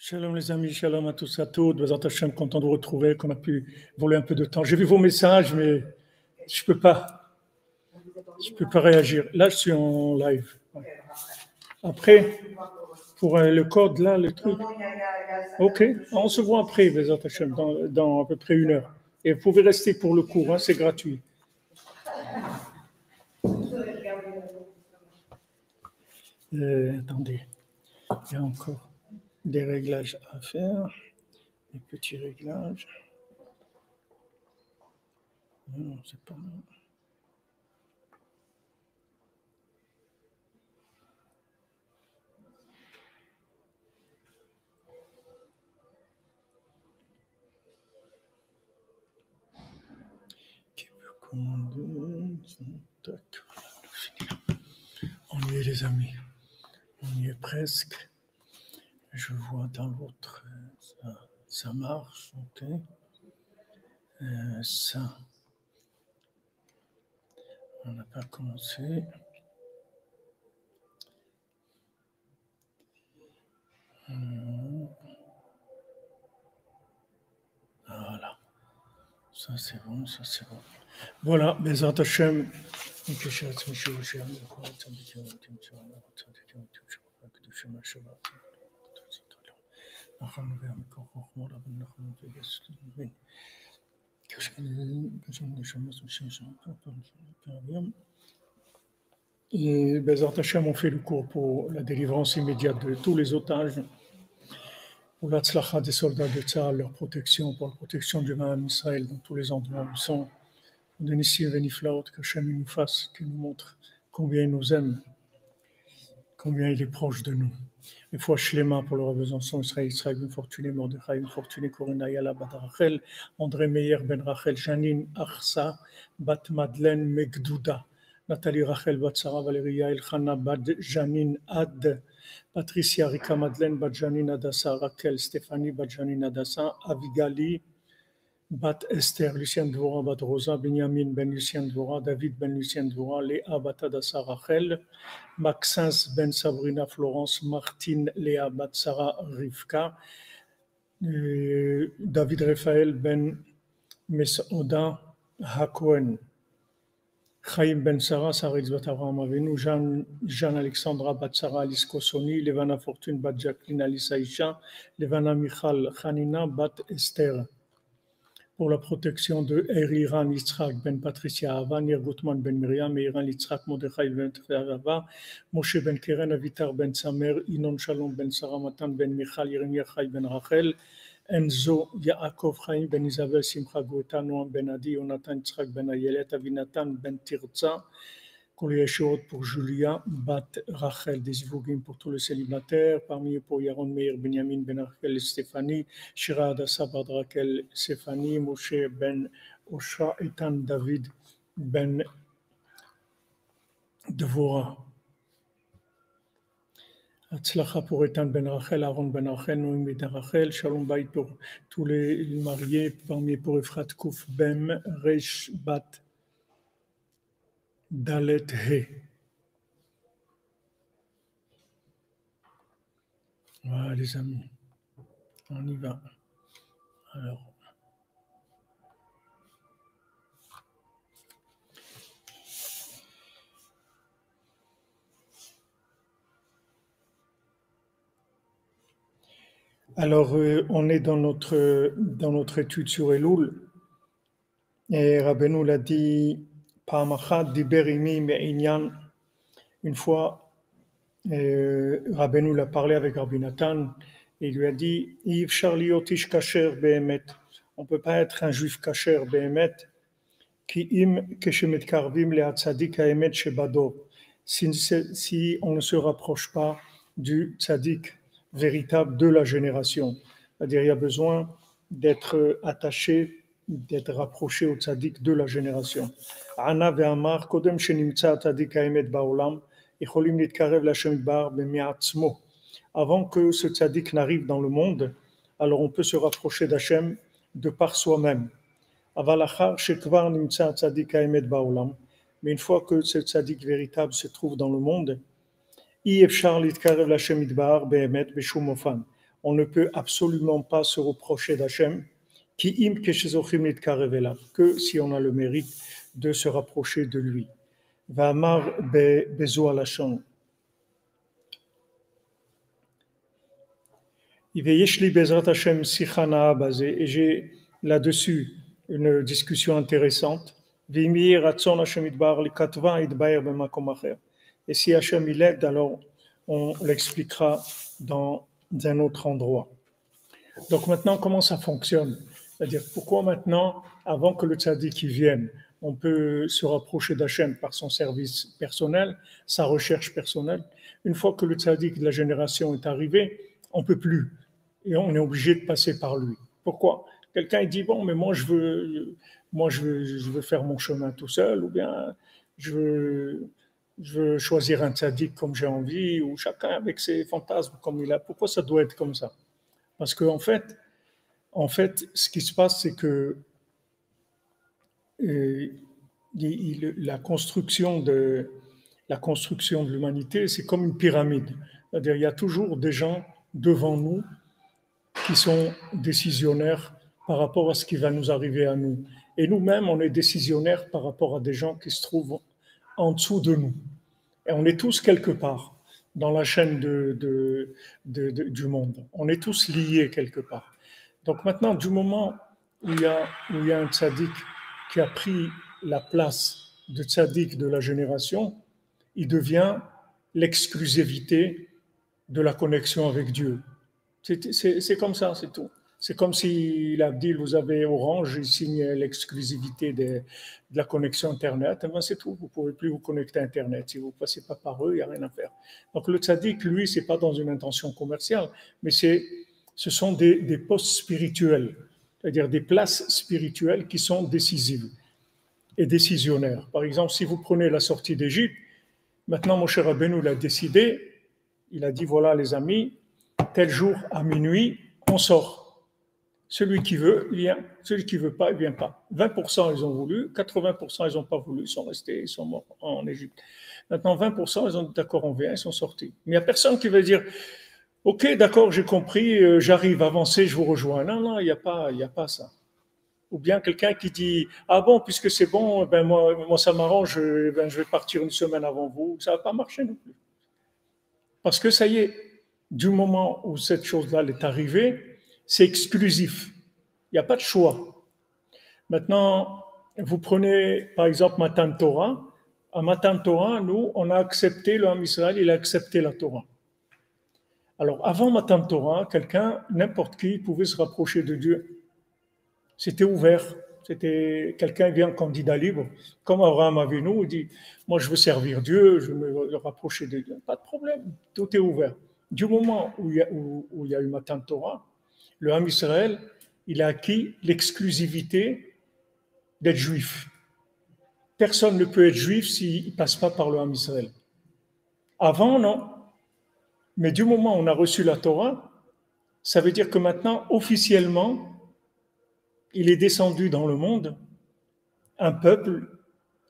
Shalom les amis, shalom à tous, à toutes. Bezat Hashem, content de vous retrouver, qu'on a pu voler un peu de temps. J'ai vu vos messages, mais je peux pas réagir. Là, je suis en live. Après, pour le code, là, le truc. Ok, on se voit après, Bezat Hashem, dans à peu près 1 heure. Et vous pouvez rester pour le cours, hein, c'est gratuit. Attendez, il y a encore des réglages à faire, des petits réglages. Non, c'est pas mal. On y est les amis, on y est presque. Je vois dans l'autre, ça marche, ok. Ça, on n'a pas commencé. Voilà, ça c'est bon, ça c'est bon. Voilà, Bezat Hashem. Et Bezat Hashem, on fait le cours pour la délivrance immédiate de tous les otages, pour l'Atzlacha des soldats de Tzahal, leur protection, pour la protection du Ma'am Israël dans tous les endroits où ils sont, de Nissim Veniflaot, qu'Hachem nous fasse, qu'il nous montre combien il nous aime, combien il est proche de nous. Une fois Shlema pour le Besançon, Israël, Ben Fortuné, Mordechai, Ben Fortuné, Corinna, Yala, Bat Rachel, André Meyer, Ben Rachel, Janine, Arsa, Bat Madeleine, Megdouda, Nathalie Rachel, Bat Sarah, Valérie, Elchana, Bat Janine, Ad, Patricia, Rika Madeleine, Bat Janine, Adassa, Raquel, Stéphanie, Bat Janine, Adassa, Avigali, Bat Esther, Lucien Dvora, Bat Rosa, Benjamin, Ben Lucien Dvora, David, Ben Lucien Dvora, Léa, Bat Adassa, Rachel, Maxence, Ben Sabrina, Florence, Martine, Léa, Bat Sarah, Rivka, David Raphaël, Ben Mesouda, Hakohen, Chaim Ben Sarah, Saritz Bat Avraham Avinu, Jeanne Alexandra Bat Sarah, Alice Kosoni, Levana Fortune Bat Jacqueline, Alice Aïcha, Levana Michal, Hanina Bat Esther. Pour la protection de Eriran Yitzhak Ben Patricia Ava, Nir Gutman Ben Miriam, Eriran Yitzhak Mordechai Ben Ava, Moshe Ben Keren, Avitar Ben Samer, Inon Shalom Ben Sarah Matan Ben Michal, Yeremia Chai Ben Rachel, Enzo Yaakov Chaim Ben Isabel Simcha Goeta, Noam Ben Adi, Yonatan Yitzhak Ben Ayelet, Avinatan Ben Tirza, Kol Yeshurot pour Julia, Bat Rachel, des Ivogim pour tous les célibataires, parmi eux pour Yaron Meir, Benjamin Ben Rachel et Stéphanie, Shira Adassa Bad Rachel, Stéphanie, Moshe Ben Osha, Ethan David Ben Devora. Hatzlacha pour Ethan Ben Rachel, Aaron Ben Rachel, Noémie Ben Rachel, Shalom Bayit pour tous les mariés, parmi eux pour Efrat Kouf Bem, Reish Bat Dalet He. Voilà les amis, on y va. Alors, on est dans notre étude sur Elul, et Rabbeinu l'a dit, Pa'amachat diber imi me'inyan. Une fois, Rabbeinu l'a parlé avec Rabbi Nathan, et il lui a dit, Yivshar liot ish kasher be'emet. On ne peut pas être un juif kasher be'emet, ki im keshemetkarvim le'atzadik ha'emet shebador. Si on ne se rapproche pas du tzadik véritable de la génération. C'est-à-dire, il y a besoin d'être attaché, d'être rapproché au tzaddik de la génération. Ana ve'amar, kodem shenimtza tzaddik ha'emet ba'olam, yicholim nitkarev l'Hashem yitbarach b'mi'atzmo. Avant que ce tzaddik n'arrive dans le monde, alors on peut se rapprocher d'Hashem de par soi-même. Aval achar shekvar nimtza tzaddik ha'emet ba'olam. Mais une fois que ce tzaddik véritable se trouve dans le monde, on ne peut absolument pas se reprocher d'Hachem que si on a le mérite de se rapprocher de lui. Et j'ai là-dessus une discussion intéressante. Et si Hachem il aide, alors on l'expliquera dans un autre endroit. Donc maintenant, comment ça fonctionne? C'est-à-dire, pourquoi maintenant, avant que le tzaddik vienne, on peut se rapprocher d'Hachem par son service personnel, sa recherche personnelle. Une fois que le tzaddik de la génération est arrivé, on ne peut plus. Et on est obligé de passer par lui. Pourquoi? Quelqu'un il dit, bon, mais moi je veux faire mon chemin tout seul, ou bien je veux choisir un tzaddik comme j'ai envie, ou chacun avec ses fantasmes comme il a. Pourquoi ça doit être comme ça? Parce qu'en fait, ce qui se passe, c'est que la construction de l'humanité, c'est comme une pyramide. C'est-à-dire, il y a toujours des gens devant nous qui sont décisionnaires par rapport à ce qui va nous arriver à nous. Et nous-mêmes, on est décisionnaires par rapport à des gens qui se trouvent en dessous de nous. Et on est tous quelque part dans la chaîne du monde. On est tous liés quelque part. Donc maintenant, du moment où il y a un tzaddik qui a pris la place de tzaddik de la génération, il devient l'exclusivité de la connexion avec Dieu. C'est comme ça, c'est tout. C'est comme si l'Abdil, vous avez Orange, il signe l'exclusivité de la connexion Internet. Et bien c'est tout, vous ne pouvez plus vous connecter à Internet. Si vous ne passez pas par eux, il n'y a rien à faire. Donc le tzaddik, lui, ce n'est pas dans une intention commerciale, mais ce sont des postes spirituels, c'est-à-dire des places spirituelles qui sont décisives et décisionnaires. Par exemple, si vous prenez la sortie d'Égypte, maintenant Moshe Rabbeinu l'a décidé, il a dit, voilà les amis, tel jour à minuit, on sort. Celui qui veut, vient. Celui qui ne veut pas, il ne vient pas. 20% ils ont voulu, 80% ils n'ont pas voulu, ils sont restés, ils sont morts en Égypte. Maintenant, 20% ils ont dit d'accord, on vient, ils sont sortis. Mais il n'y a personne qui va dire, ok, d'accord, j'ai compris, j'arrive, avancez, je vous rejoins. Non, il n'y a pas ça. Ou bien quelqu'un qui dit, ah bon, puisque c'est bon, ben moi ça m'arrange, ben je vais partir une semaine avant vous. Ça ne va pas marcher non plus. Parce que ça y est, du moment où cette chose-là est arrivée, c'est exclusif. Il n'y a pas de choix. Maintenant, vous prenez par exemple Matan Torah. À Matan Torah, nous, on a accepté, le Ham Israël, il a accepté la Torah. Alors, avant Matan Torah, n'importe qui pouvait se rapprocher de Dieu. C'était ouvert. C'était quelqu'un vient candidat libre, comme Abraham Avinu, il dit, moi je veux servir Dieu, je veux me rapprocher de Dieu. Pas de problème, tout est ouvert. Du moment où il y a eu Matan Torah, le Ham Israël, il a acquis l'exclusivité d'être juif. Personne ne peut être juif s'il ne passe pas par le Ham Israël. Avant, non. Mais du moment où on a reçu la Torah, ça veut dire que maintenant, officiellement, il est descendu dans le monde un peuple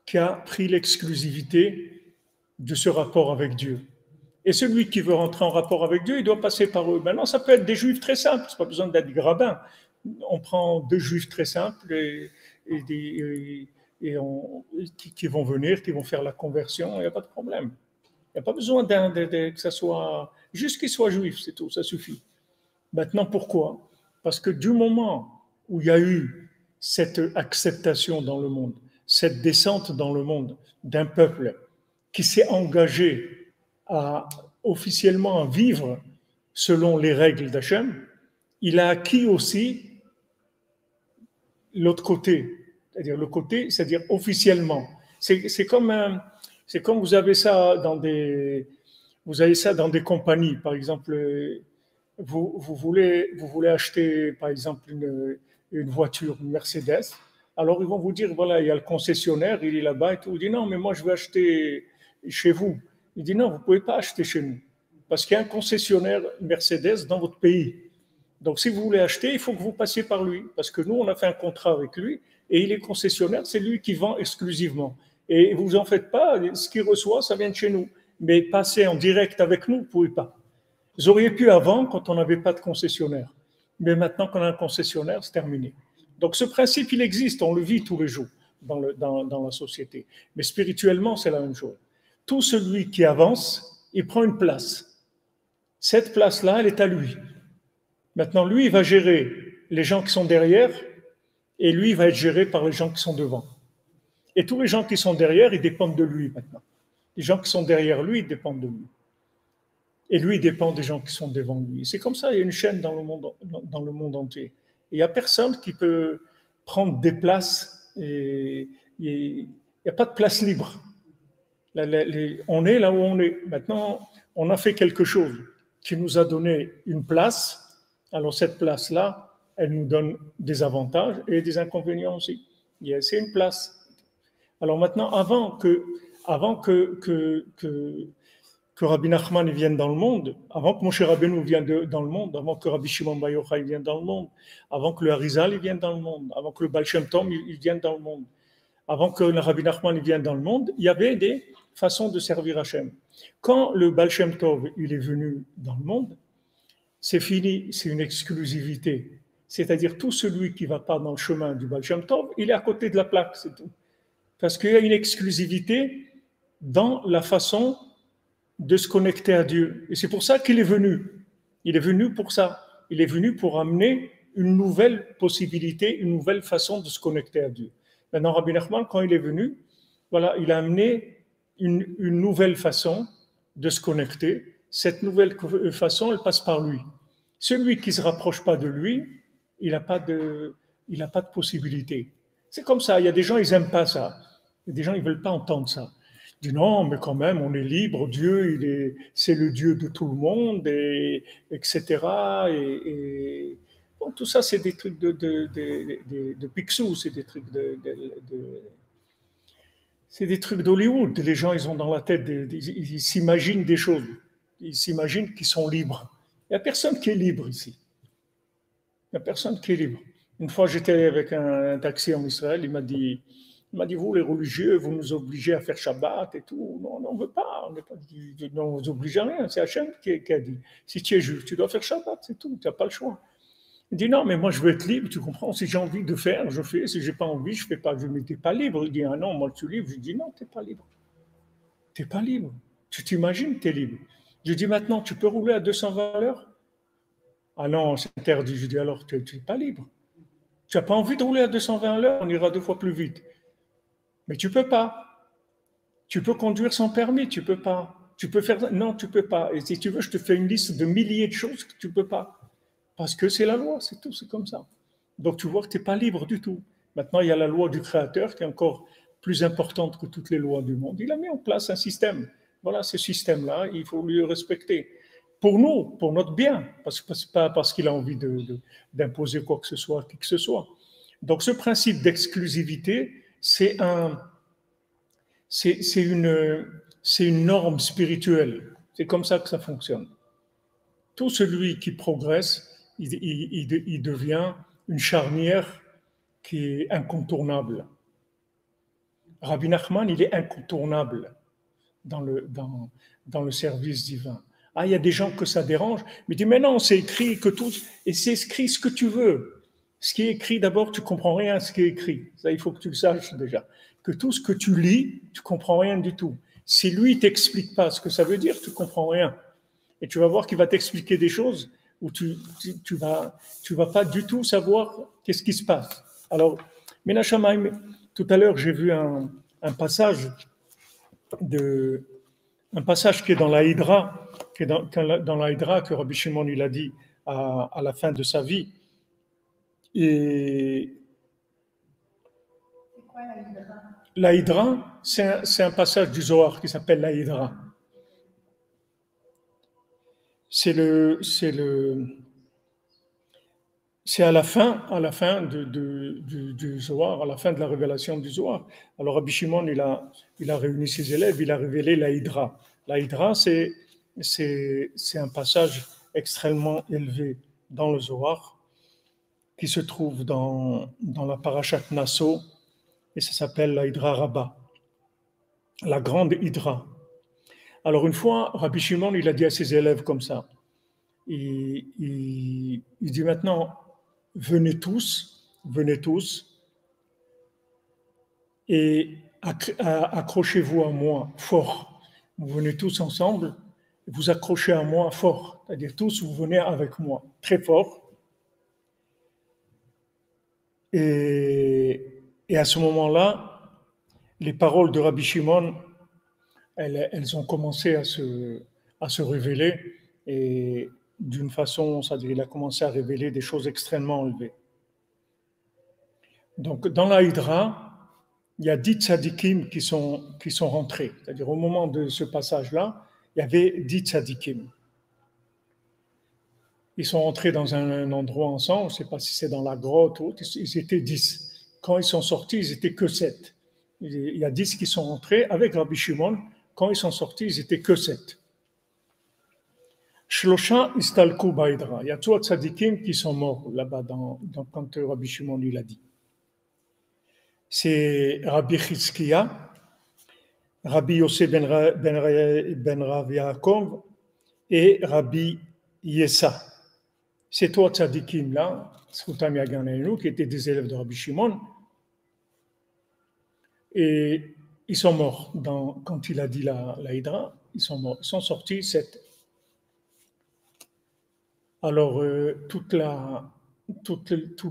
qui a pris l'exclusivité de ce rapport avec Dieu. Et celui qui veut rentrer en rapport avec Dieu, il doit passer par eux. Maintenant, ça peut être des juifs très simples, c'est pas besoin d'être des rabbins. On prend deux juifs très simples qui vont venir, qui vont faire la conversion, il n'y a pas de problème. Il n'y a pas besoin que ça soit, juste qu'ils soient juifs, c'est tout, ça suffit. Maintenant, pourquoi? Parce que du moment où il y a eu cette acceptation dans le monde, cette descente dans le monde d'un peuple qui s'est engagé officiellement à vivre selon les règles d'Hachem, il a acquis aussi l'autre côté, c'est-à-dire officiellement. C'est comme vous avez ça dans des compagnies, par exemple. Vous voulez acheter, par exemple, une voiture, une Mercedes, alors ils vont vous dire, voilà, il y a le concessionnaire, il est là-bas et tout. Vous dites, non, mais moi, je veux acheter chez vous. Il dit, non, vous ne pouvez pas acheter chez nous, parce qu'il y a un concessionnaire Mercedes dans votre pays. Donc, si vous voulez acheter, il faut que vous passiez par lui, parce que nous, on a fait un contrat avec lui, et il est concessionnaire, c'est lui qui vend exclusivement. Et vous en faites pas, ce qu'il reçoit, ça vient de chez nous. Mais passer en direct avec nous, vous ne pouvez pas. Vous auriez pu avant, quand on n'avait pas de concessionnaire. Mais maintenant qu'on a un concessionnaire, c'est terminé. Donc ce principe, il existe, on le vit tous les jours dans la société. Mais spirituellement, c'est la même chose. Tout celui qui avance, il prend une place. Cette place-là, elle est à lui. Maintenant, lui, il va gérer les gens qui sont derrière, et lui, il va être géré par les gens qui sont devant. Et tous les gens qui sont derrière, ils dépendent de lui maintenant. Les gens qui sont derrière lui, ils dépendent de lui. Et lui, il dépend des gens qui sont devant lui. C'est comme ça, il y a une chaîne dans le monde entier. Et il n'y a personne qui peut prendre des places. Et il n'y a pas de place libre. On est là où on est. Maintenant, on a fait quelque chose qui nous a donné une place. Alors cette place-là, elle nous donne des avantages et des inconvénients aussi. C'est une place. Alors maintenant, avant que Rabbi Nachman vienne dans le monde, avant que Moshe Rabbeinu vienne dans le monde, avant que Rabbi Shimon Bar Yochai vienne dans le monde, avant que le Harizal vienne dans le monde, avant que le Baal Shem Tov vienne dans le monde, avant que le Rabbi Nachman vienne dans le monde, il y avait des façons de servir Hachem. Quand le Baal Shem Tov il est venu dans le monde, c'est fini, c'est une exclusivité. C'est-à-dire tout celui qui ne va pas dans le chemin du Baal Shem Tov, il est à côté de la plaque, c'est tout. Parce qu'il y a une exclusivité dans la façon de se connecter à Dieu. Et c'est pour ça qu'il est venu. Il est venu pour ça. Il est venu pour amener une nouvelle possibilité, une nouvelle façon de se connecter à Dieu. Maintenant, Rabbi Nachman, quand il est venu, voilà, il a amené une nouvelle façon de se connecter. Cette nouvelle façon, elle passe par lui. Celui qui ne se rapproche pas de lui, il n'a pas de possibilité. C'est comme ça. Il y a des gens, ils n'aiment pas ça. Il y a des gens, ils ne veulent pas entendre ça. Ils disent non, mais quand même, on est libre. Dieu, c'est le Dieu de tout le monde, etc. Bon, tout ça, c'est des trucs de Picsou, c'est des trucs c'est des trucs d'Hollywood. Les gens, ils ont dans la tête, ils s'imaginent des choses. Ils s'imaginent qu'ils sont libres. Il n'y a personne qui est libre ici. Il n'y a personne qui est libre. Une fois, j'étais avec un taxi en Israël, il m'a dit, vous les religieux, vous nous obligez à faire Shabbat et tout. Non, on ne veut pas. On ne vous oblige à rien. C'est Hachem qui a dit, si tu es juif, tu dois faire Shabbat, c'est tout. Tu n'as pas le choix. Il dit, non, mais moi, je veux être libre, tu comprends? Si j'ai envie de faire, je fais. Si je n'ai pas envie, je ne fais pas. Je ne m'étais pas libre. Il dit, ah non, moi, je suis libre. Je dis, non, tu n'es pas libre. Tu n'es pas libre. Tu t'imagines que tu es libre. Je dis, maintenant, tu peux rouler à 220 à l'heure? Ah non, c'est interdit. Je dis, alors, tu n'es pas libre. Tu n'as pas envie de rouler à 220 à l'heure, on ira 2 fois plus vite. Mais tu ne peux pas. Tu peux conduire sans permis, tu ne peux pas. Tu peux faire... Non, tu ne peux pas. Et si tu veux, je te fais une liste de milliers de choses que tu ne peux pas. Parce que c'est la loi, c'est tout, c'est comme ça. Donc tu vois que tu n'es pas libre du tout. Maintenant, il y a la loi du Créateur qui est encore plus importante que toutes les lois du monde. Il a mis en place un système. Voilà, ce système-là, il faut le respecter. Pour nous, pour notre bien, parce que c'est pas parce qu'il a envie d'imposer quoi que ce soit, qui que ce soit. Donc, ce principe d'exclusivité, c'est une norme spirituelle. C'est comme ça que ça fonctionne. Tout celui qui progresse, il devient une charnière qui est incontournable. Rabbi Nachman, il est incontournable dans le service divin. Ah, il y a des gens que ça dérange, mais il dit, mais non, c'est écrit que tout, et c'est écrit ce que tu veux. Ce qui est écrit, d'abord, tu comprends rien à ce qui est écrit. Ça, il faut que tu le saches déjà. Que tout ce que tu lis, tu comprends rien du tout. Si lui t'explique pas ce que ça veut dire, tu comprends rien. Et tu vas voir qu'il va t'expliquer des choses où tu vas pas du tout savoir qu'est-ce qui se passe. Alors, Menachamaim, tout à l'heure, j'ai vu un passage qui est dans la Hydra, dans la Hydra que Rabbi Shimon il a dit à la fin de sa vie. Et C'est quoi la Hydra? La Hydra, c'est un passage du Zohar qui s'appelle la Hydra. C'est à la fin du Zohar, à la fin de la révélation du Zohar. Alors Rabbi Shimon, il a réuni ses élèves, il a révélé la Hydra. La Hydra, c'est un passage extrêmement élevé dans le Zohar qui se trouve dans la Parashat Nasso et ça s'appelle la Hydra Rabbah, la grande Hydra. Alors une fois, Rabbi Shimon, il a dit à ses élèves comme ça, il dit maintenant, venez tous, et accrochez-vous à moi fort. Vous venez tous ensemble, vous accrochez à moi fort, c'est-à-dire tous, vous venez avec moi très fort. Et à ce moment-là, les paroles de Rabbi Shimon, elles ont commencé à se révéler, et d'une façon, c'est-à-dire il a commencé à révéler des choses extrêmement élevées. Donc, dans la Hydra, il y a 10 tzadikim qui sont rentrés. C'est-à-dire, au moment de ce passage-là, il y avait 10 tzadikim. Ils sont rentrés dans un endroit ensemble, je ne sais pas si c'est dans la grotte ou autre, ils étaient 10. Quand ils sont sortis, ils n'étaient que 7. Il y a 10 qui sont rentrés avec Rabbi Shimon. Quand ils sont sortis, ils n'étaient que 7. Shlosha istalku ba'hydra. Il y a 3 tzadikim qui sont morts là-bas quand Rabbi Shimon il a dit. C'est Rabbi Chizkiya, Rabbi Yosef ben Rav Yaakov et Rabbi Yessa. Ces 3 tzadikim là, Zchutam Yagan Leinu, qui étaient des élèves de Rabbi Shimon, et ils sont morts quand il a dit la Hydra, ils sont morts. Ils sont sortis 7. Alors, tous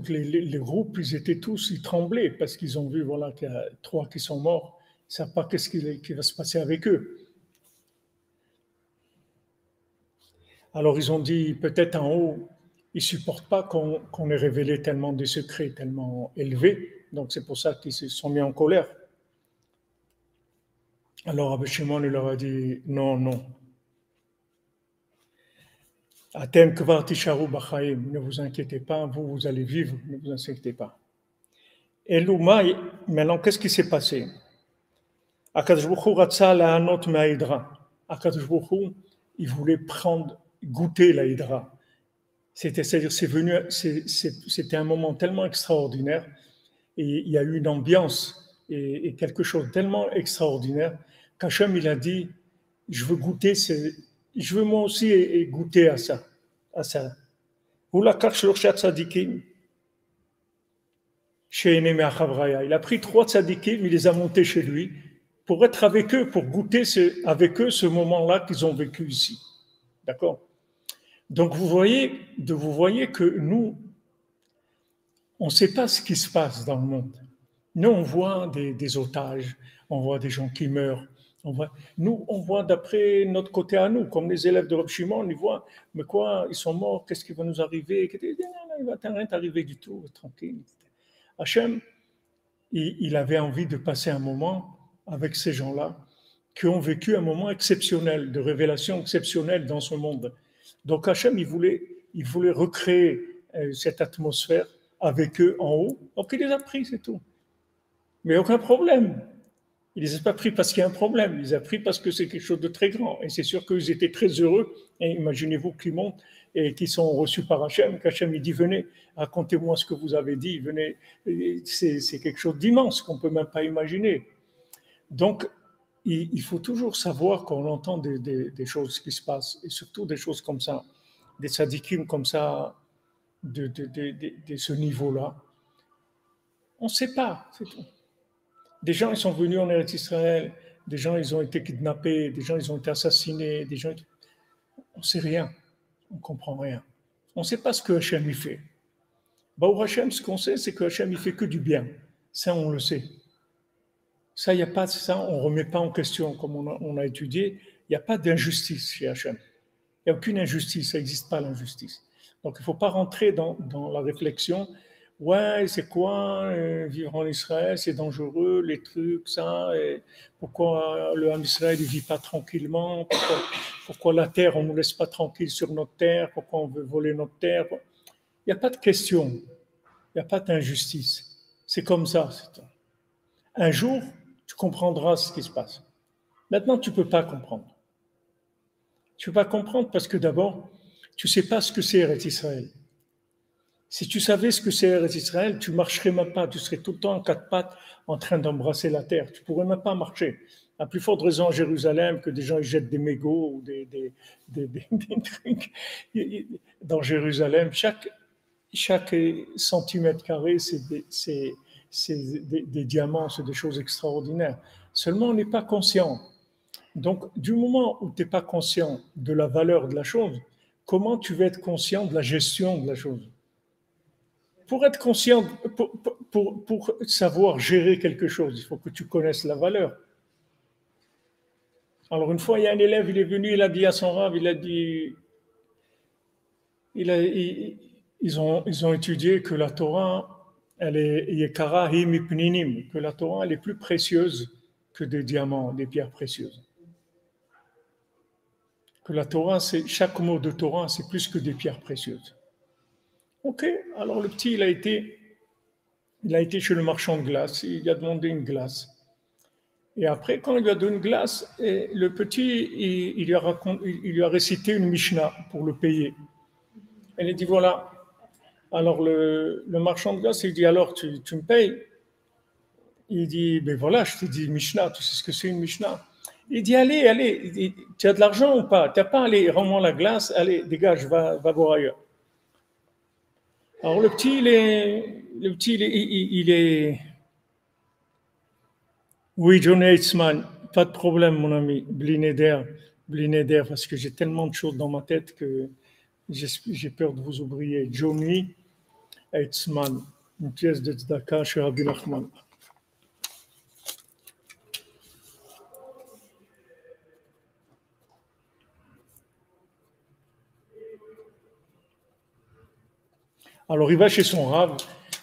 les groupes, ils tremblaient parce qu'ils ont vu voilà, qu'il y a 3 qui sont morts. Ils ne savent pas qu'est-ce qui va se passer avec eux. Alors, ils ont dit, peut-être en haut, ils ne supportent pas qu'on ait révélé tellement de secrets, tellement élevés. Donc, c'est pour ça qu'ils se sont mis en colère. Alors, Rabbi Shimon, il leur a dit, non, non. Atem kvar tisharu b'chaim, ne vous inquiétez pas, vous allez vivre, ne vous inquiétez pas. Et l'Oumaï, maintenant, qu'est-ce qui s'est passé? Akadosh Baruch Hu ratza la'anot ma'hydra. Akadosh Baruch Hu, il voulait goûter la hydra. C'est-à-dire, c'était un moment tellement extraordinaire, et il y a eu une ambiance et quelque chose de tellement extraordinaire qu'Hachem, il a dit, je veux moi aussi goûter à ça. Il a pris 3 tzadikim, il les a montés chez lui pour être avec eux, pour goûter avec eux ce moment-là qu'ils ont vécu ici. D'accord? Donc vous voyez que nous, on ne sait pas ce qui se passe dans le monde. Nous, on voit des otages, on voit des gens qui meurent. On voit d'après notre côté à nous, comme les élèves de Rabbi Shimon, ils voient, mais quoi, ils sont morts, qu'est-ce qui va nous arriver? Il va rien t'arriver du tout, tranquille. Hachem, il avait envie de passer un moment avec ces gens-là qui ont vécu un moment exceptionnel, de révélation exceptionnelle dans ce monde. Donc Hachem, il voulait recréer cette atmosphère avec eux en haut. Donc il les a pris, c'est tout. Mais aucun problème. Il ne les a pas pris parce qu'il y a un problème, il les a pris parce que c'est quelque chose de très grand. Et c'est sûr qu'ils étaient très heureux. Et imaginez-vous qu'ils montent et qu'ils sont reçus par Hachem, qu'Hachem il dit venez, racontez-moi ce que vous avez dit, venez. C'est quelque chose d'immense qu'on ne peut même pas imaginer. Donc, il faut toujours savoir quand on entend des choses qui se passent, et surtout des choses comme ça, des tzadikim comme ça, de ce niveau-là. On ne sait pas, c'est tout. Des gens, ils sont venus en Eretz Israël, des gens, ils ont été kidnappés, des gens, ils ont été assassinés, des gens, on ne sait rien, on ne comprend rien. On ne sait pas ce que Hachem y fait. Baruch Hachem, ce qu'on sait, c'est que Hachem, il fait que du bien. Ça, on le sait. Ça, y a pas, ça on ne remet pas en question, comme on a étudié. Il n'y a pas d'injustice chez Hachem. Il n'y a aucune injustice, ça n'existe pas l'injustice. Donc il ne faut pas rentrer dans la réflexion. Ouais, c'est quoi vivre en Israël, c'est dangereux, les trucs, ça. Et pourquoi le Ham Israël ne vit pas tranquillement, pourquoi la terre, on ne nous laisse pas tranquille sur notre terre, pourquoi on veut voler notre terre. Il n'y a pas de question, il n'y a pas d'injustice. C'est comme ça. Un jour, tu comprendras ce qui se passe. Maintenant, tu ne peux pas comprendre. Tu ne peux pas comprendre parce que d'abord, tu ne sais pas ce que c'est Eretz Israël. Si tu savais ce que c'est Eretz Israël, tu ne marcherais même pas. Tu serais tout le temps en quatre pattes en train d'embrasser la terre. Tu ne pourrais même pas marcher. À plus forte raison à Jérusalem que des gens ils jettent des mégots ou des trucs. Dans Jérusalem, chaque centimètre carré, c'est des diamants, c'est des choses extraordinaires. Seulement, on n'est pas conscient. Donc, du moment où tu n'es pas conscient de la valeur de la chose, comment tu vas être conscient de la gestion de la chose? Pour être conscient, pour savoir gérer quelque chose, il faut que tu connaisses la valeur. Alors, une fois, il y a un élève, il est venu, il a dit à son rave, il a dit, ils ont étudié que la Torah, elle est Yekara Himipninim, que la Torah, elle est plus précieuse que des diamants, des pierres précieuses. Que la Torah, chaque mot de Torah, c'est plus que des pierres précieuses. Ok, alors le petit, il a été chez le marchand de glace, il a demandé une glace. Et après, quand il lui a donné une glace, le petit, il lui a récité une Mishnah pour le payer. Elle a dit, voilà. Alors le marchand de glace, il dit, alors tu me payes? Il dit, ben voilà, je t'ai dit Mishnah, tu sais ce que c'est une Mishnah? Il dit, allez, il dit, tu as de l'argent ou pas? Tu n'as pas, allez, rends-moi la glace, allez, dégage, va voir ailleurs. Alors le petit, il est... Oui, John Heitzman, pas de problème, mon ami, Blinéder, parce que j'ai tellement de choses dans ma tête que j'ai peur de vous oublier. Johnny Heitzman, une pièce de Tzedaka chez Rabbi Nachman. Alors il va chez son rave,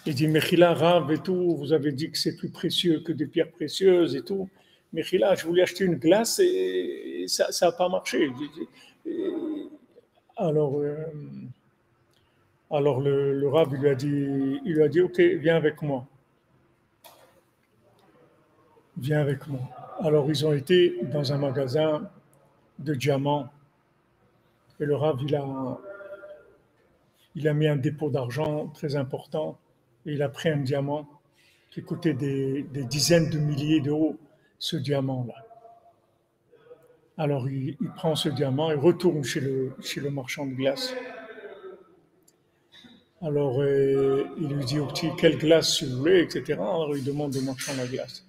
il dit Mechila, rave et tout, vous avez dit que c'est plus précieux que des pierres précieuses et tout. Mechila, je voulais acheter une glace et ça n'a pas marché. Alors, alors le rave il lui a dit ok, viens avec moi. Viens avec moi. Alors ils ont été dans un magasin de diamants et le rave il a mis un dépôt d'argent très important et il a pris un diamant qui coûtait des dizaines de milliers d'euros, ce diamant-là. Alors il prend ce diamant et retourne chez le marchand de glace. Alors il lui dit au petit quelle glace si vous voulez, etc. Alors il demande au marchand la glace.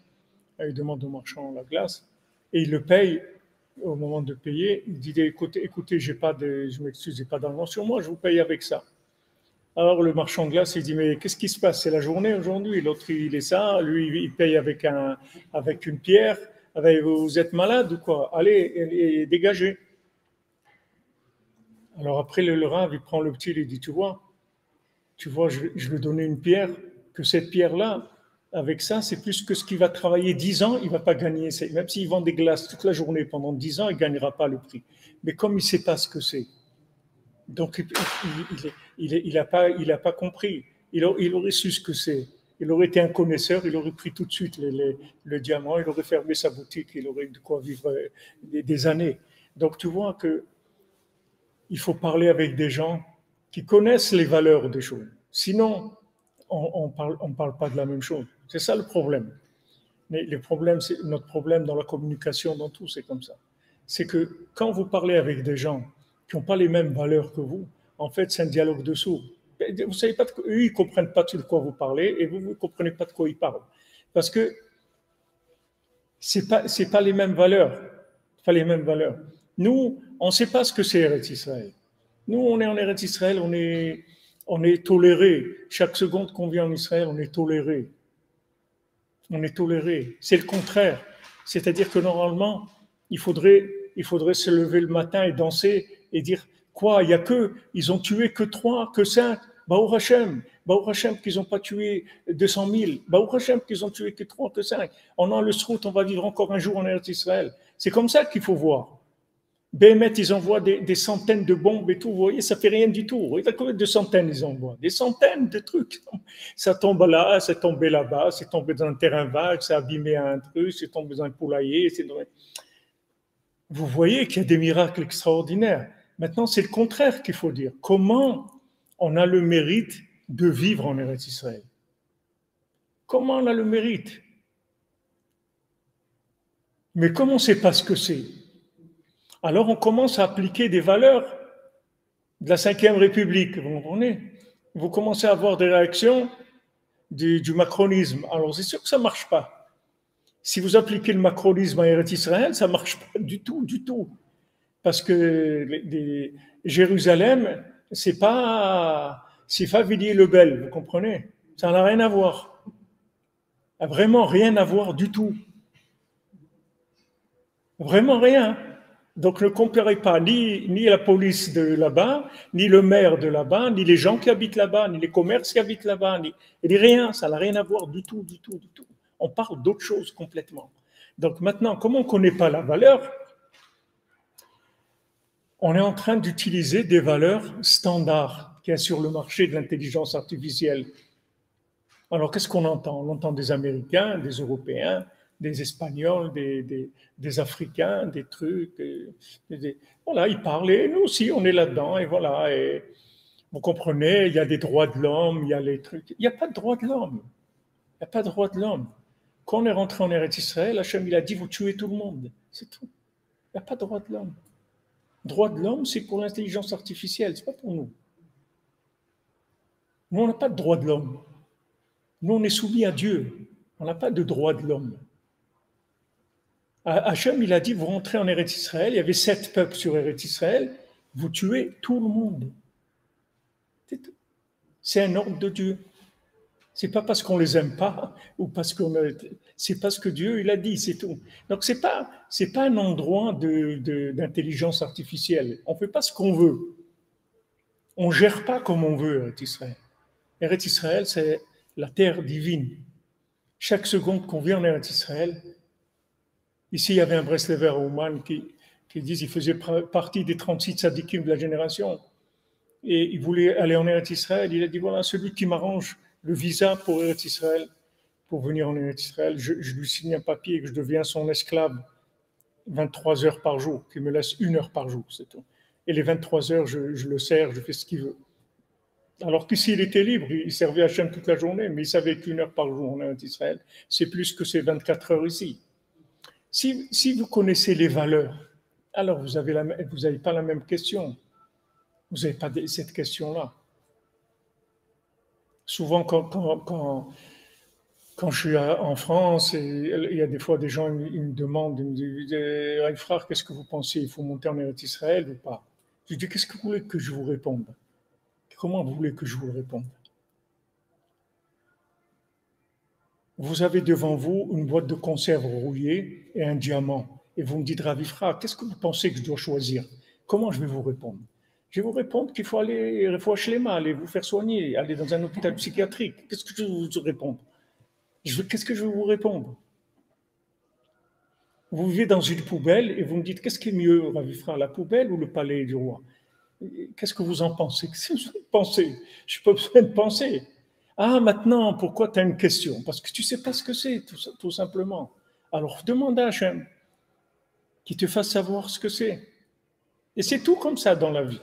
Il demande au marchand la glace et il le paye. Au moment de payer, il dit écoutez, je m'excuse, j'ai pas d'argent sur moi, je vous paye avec ça. Alors le marchand de glace, il dit, mais qu'est-ce qui se passe? C'est la journée aujourd'hui. L'autre, il est ça. Lui, il paye avec une pierre. Vous êtes malade ou quoi? Allez, dégagez. Alors après, le rave, il prend le petit, il dit, tu vois, je lui ai donné une pierre, que cette pierre-là, avec ça, c'est plus que ce qu'il va travailler 10 ans, il ne va pas gagner. Même s'il vend des glaces toute la journée pendant 10 ans, il ne gagnera pas le prix. Mais comme il ne sait pas ce que c'est, donc il n'a pas compris. Il aurait su ce que c'est. Il aurait été un connaisseur, il aurait pris tout de suite le diamant, il aurait fermé sa boutique, il aurait eu de quoi vivre des années. Donc tu vois que il faut parler avec des gens qui connaissent les valeurs des choses. Sinon, on parle pas de la même chose. C'est ça le problème. Mais le problème, c'est notre problème dans la communication, dans tout, c'est comme ça. C'est que quand vous parlez avec des gens qui n'ont pas les mêmes valeurs que vous, en fait, c'est un dialogue de sourds. Vous savez pas, eux, ils comprennent pas de quoi vous parlez, et vous, vous comprenez pas de quoi ils parlent, parce que c'est pas les mêmes valeurs, pas les mêmes valeurs. Nous, on ne sait pas ce que c'est Eretz Israël. Nous, on est en Eretz Israël, on est toléré. Chaque seconde qu'on vit en Israël, on est toléré. On est toléré. C'est le contraire. C'est-à-dire que normalement, il faudrait se lever le matin et danser et dire quoi, il y a que, ils ont tué que 3, que 5. Baou Hashem qu'ils n'ont pas tué 200 000. Baou Hashem qu'ils ont tué que 3, que 5. On a le srout, on va vivre encore un jour en Eretz Israël. C'est comme ça qu'il faut voir. Bémet, ils envoient des centaines de bombes et tout. Vous voyez, ça fait rien du tout. Vous voyez, combien de centaines ils envoient? Des centaines de trucs. Ça tombe là, c'est tombé là-bas, c'est tombé dans un terrain vague, ça a abîmé un truc, c'est tombé dans un poulailler. Vous voyez qu'il y a des miracles extraordinaires. Maintenant, c'est le contraire qu'il faut dire. Comment on a le mérite de vivre en Eretz Israël? Comment on a le mérite? Mais comme on ne sait pas ce que c'est, alors on commence à appliquer des valeurs de la Ve République, vous comprenez? Vous commencez à avoir des réactions du macronisme. Alors c'est sûr que ça ne marche pas. Si vous appliquez le macronisme à Eretz Israël, ça ne marche pas du tout, du tout. Parce que Jérusalem, c'est pas Villiers-le-Bel, vous comprenez? Ça n'a rien à voir. Ça n'a vraiment rien à voir du tout. Vraiment rien. Donc ne comparez pas ni la police de là-bas, ni le maire de là-bas, ni les gens qui habitent là-bas, ni les commerces qui habitent là-bas, ni rien, ça n'a rien à voir du tout, du tout, du tout. On parle d'autre chose complètement. Donc maintenant, comme on ne connaît pas la valeur, on est en train d'utiliser des valeurs standards qu'il y a sur le marché de l'intelligence artificielle. Alors qu'est-ce qu'on entend? On entend des Américains, des Européens, des Espagnols, des Africains, des trucs. Voilà, ils parlent et nous aussi, on est là-dedans. Et voilà, et vous comprenez, il y a des droits de l'homme, il y a les trucs. Il n'y a pas de droits de l'homme. Il n'y a pas de droits de l'homme. Quand on est rentré en Eretz Israël, Hachem, il a dit, vous tuez tout le monde. C'est tout. Il n'y a pas de droits de l'homme. Droits de l'homme, c'est pour l'intelligence artificielle, ce n'est pas pour nous. Nous, on n'a pas de droits de l'homme. Nous, on est soumis à Dieu. On n'a pas de droits de l'homme. Hachem, il a dit, vous rentrez en Eretz Israël, il y avait 7 peuples sur Eretz Israël, vous tuez tout le monde. C'est un ordre de Dieu. C'est pas parce qu'on les aime pas ou parce c'est parce que Dieu il a dit, c'est tout. Donc c'est pas un endroit d'intelligence artificielle. On fait pas ce qu'on veut. On gère pas comme on veut Eretz Israël. Eretz Israël, c'est la terre divine. Chaque seconde qu'on vit en Eretz Israël, ici il y avait un Breslever Ouman qui dit qu'il faisait partie des 36 tzadikim de la génération et il voulait aller en Eretz Israël. Il a dit voilà, celui qui m'arrange le visa pour Eretz Israël, pour venir en Eretz Israël, je lui signe un papier que je deviens son esclave 23 heures par jour, qu'il me laisse 1 heure par jour, c'est tout. Et les 23 heures, je le sers, je fais ce qu'il veut. Alors qu'ici, il était libre, il servait Hachem toute la journée, mais il savait qu'1 heure par jour en Eretz Israël, c'est plus que ces 24 heures ici. Si vous connaissez les valeurs, alors vous n'avez pas la même question. Vous n'avez pas cette question-là. Souvent, quand je suis en France, et il y a des fois des gens ils me demandent, ils me disent frère, qu'est-ce que vous pensez? Il faut monter en Eretz Israël ou pas? Je dis qu'est-ce que vous voulez que je vous réponde? Comment vous voulez que je vous réponde? Vous avez devant vous une boîte de conserve rouillée et un diamant. Et vous me dites, Rav Ifra, qu'est-ce que vous pensez que je dois choisir? Comment je vais vous répondre? Je vais vous répondre qu'il faut aller vous faire soigner, aller dans un hôpital psychiatrique. Qu'est-ce que je vais vous répondre? Qu'est-ce que je vais vous répondre? Vous vivez dans une poubelle et vous me dites qu'est-ce qui est mieux, Ravi Frère, la poubelle ou le palais du roi? Qu'est-ce que vous en pensez? Qu'est-ce que vous pensez? Je n'ai pas besoin de penser. Ah, maintenant, pourquoi tu as une question? Parce que tu ne sais pas ce que c'est, tout simplement. Alors, demande à Hachem qui te fasse savoir ce que c'est. Et c'est tout comme ça dans la vie.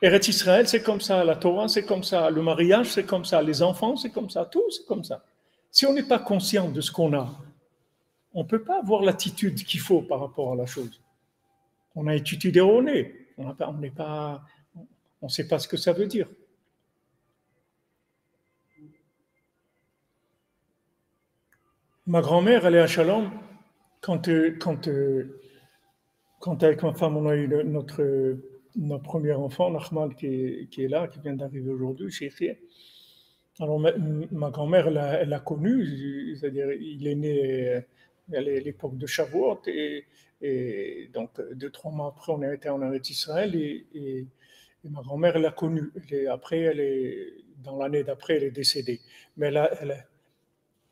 Eretz Israël, c'est comme ça. La Torah, c'est comme ça. Le mariage, c'est comme ça. Les enfants, c'est comme ça. Tout, c'est comme ça. Si on n'est pas conscient de ce qu'on a, on ne peut pas avoir l'attitude qu'il faut par rapport à la chose. On a une attitude erronée. On n'est pas, on ne sait pas ce que ça veut dire. Ma grand-mère, elle est à Shalom. Quand, quand avec ma femme, on a eu notre premier enfant, Nachman, qui est là, qui vient d'arriver aujourd'hui, chez Echir. Alors, ma grand-mère, elle l'a connu, c'est-à-dire, il est né à l'époque de Shavuot, et donc, 2, 3 mois après, on a été en Eretz Israël, et ma grand-mère, elle l'a connu. Après, dans l'année d'après, elle est décédée. Mais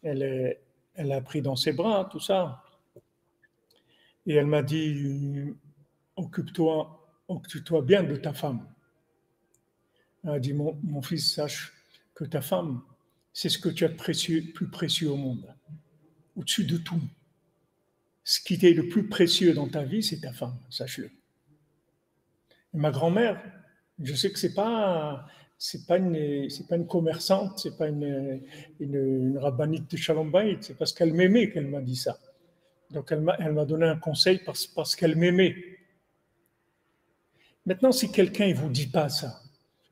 elle, elle a pris dans ses bras tout ça. Et elle m'a dit, occupe-toi bien de ta femme. Elle a dit, mon fils, sache que ta femme, c'est ce que tu as de plus précieux au monde, au-dessus de tout. Ce qui est le plus précieux dans ta vie, c'est ta femme, sache-le. Et ma grand-mère, je sais que c'est pas une commerçante, c'est pas une rabbinite de Shalom Bayit, c'est parce qu'elle m'aimait qu'elle m'a dit ça. Donc elle m'a donné un conseil parce qu'elle m'aimait. Maintenant, si quelqu'un ne vous dit pas ça,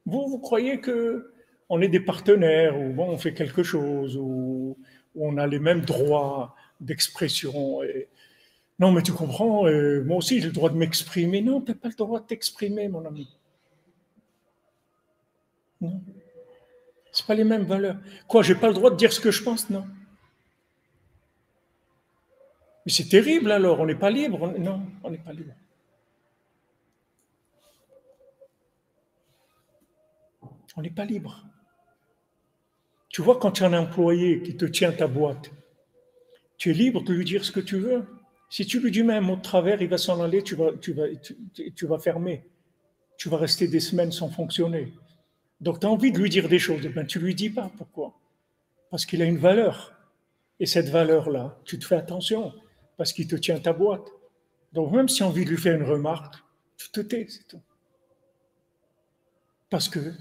vous croyez que on est des partenaires, ou bon, on fait quelque chose, ou on a les mêmes droits d'expression. Non, mais tu comprends, moi aussi j'ai le droit de m'exprimer. Non, tu n'as pas le droit de t'exprimer, mon ami. Non, ce pas les mêmes valeurs. Quoi, j'ai pas le droit de dire ce que je pense? Non. Mais c'est terrible alors, on n'est pas libre. Non, on n'est pas libre. On n'est pas libre. Tu vois, quand tu as un employé qui te tient ta boîte, tu es libre de lui dire ce que tu veux. Si tu lui dis même un mot de travers, il va s'en aller, tu vas fermer. Tu vas rester des semaines sans fonctionner. Donc tu as envie de lui dire des choses, ben, tu ne lui dis pas. Pourquoi? Parce qu'il a une valeur. Et cette valeur-là, tu te fais attention, parce qu'il te tient ta boîte. Donc même si tu as envie de lui faire une remarque, tu te tais, c'est tout. Parce que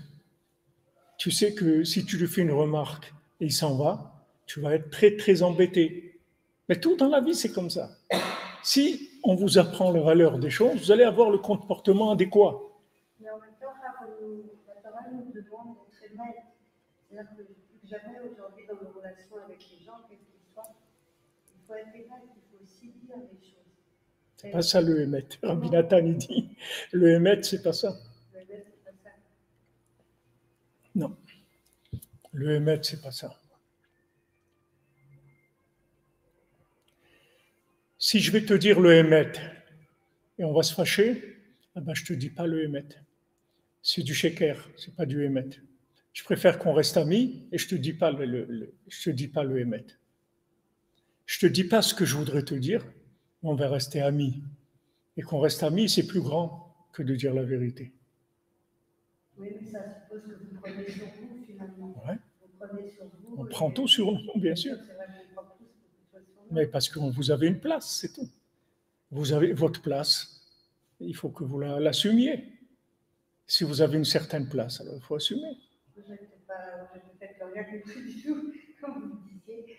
tu sais que si tu lui fais une remarque et il s'en va, tu vas être très très embêté. Mais tout dans la vie, c'est comme ça. Si on vous apprend la valeur des choses, vous allez avoir le comportement adéquat. Mais en même temps, la Torah nous demande d'être honnête. C'est-à-dire que plus que jamais aujourd'hui dans nos relations avec les gens, quels qu'ils soient, il faut être honnête, il faut aussi dire les choses. C'est pas ça le Hémet. Rabbi Nathan, il dit, le Hémet, c'est pas ça. Le Hémet, c'est pas ça. Non. Le Hémet, c'est pas ça. Si je vais te dire le Hémet et on va se fâcher, eh ben, je te dis pas le Hémet. C'est du Sheker, c'est pas du Hémet. Je préfère qu'on reste amis et je te dis pas je te dis pas le Hémet. Je te dis pas ce que je voudrais te dire, mais on va rester amis. Et qu'on reste amis, c'est plus grand que de dire la vérité. Oui, mais ça suppose que vous prenez sur vous, finalement. Ouais. Vous prenez sur vous. On prend tout sur nous, bien sûr. C'est vrai qu'on prend tout sur nous. Mais parce que vous avez une place, c'est tout. Vous avez votre place, il faut que vous l'assumiez. Si vous avez une certaine place, alors il faut assumer. Je n'ai peut-être rien compris du tout, comme vous le disiez.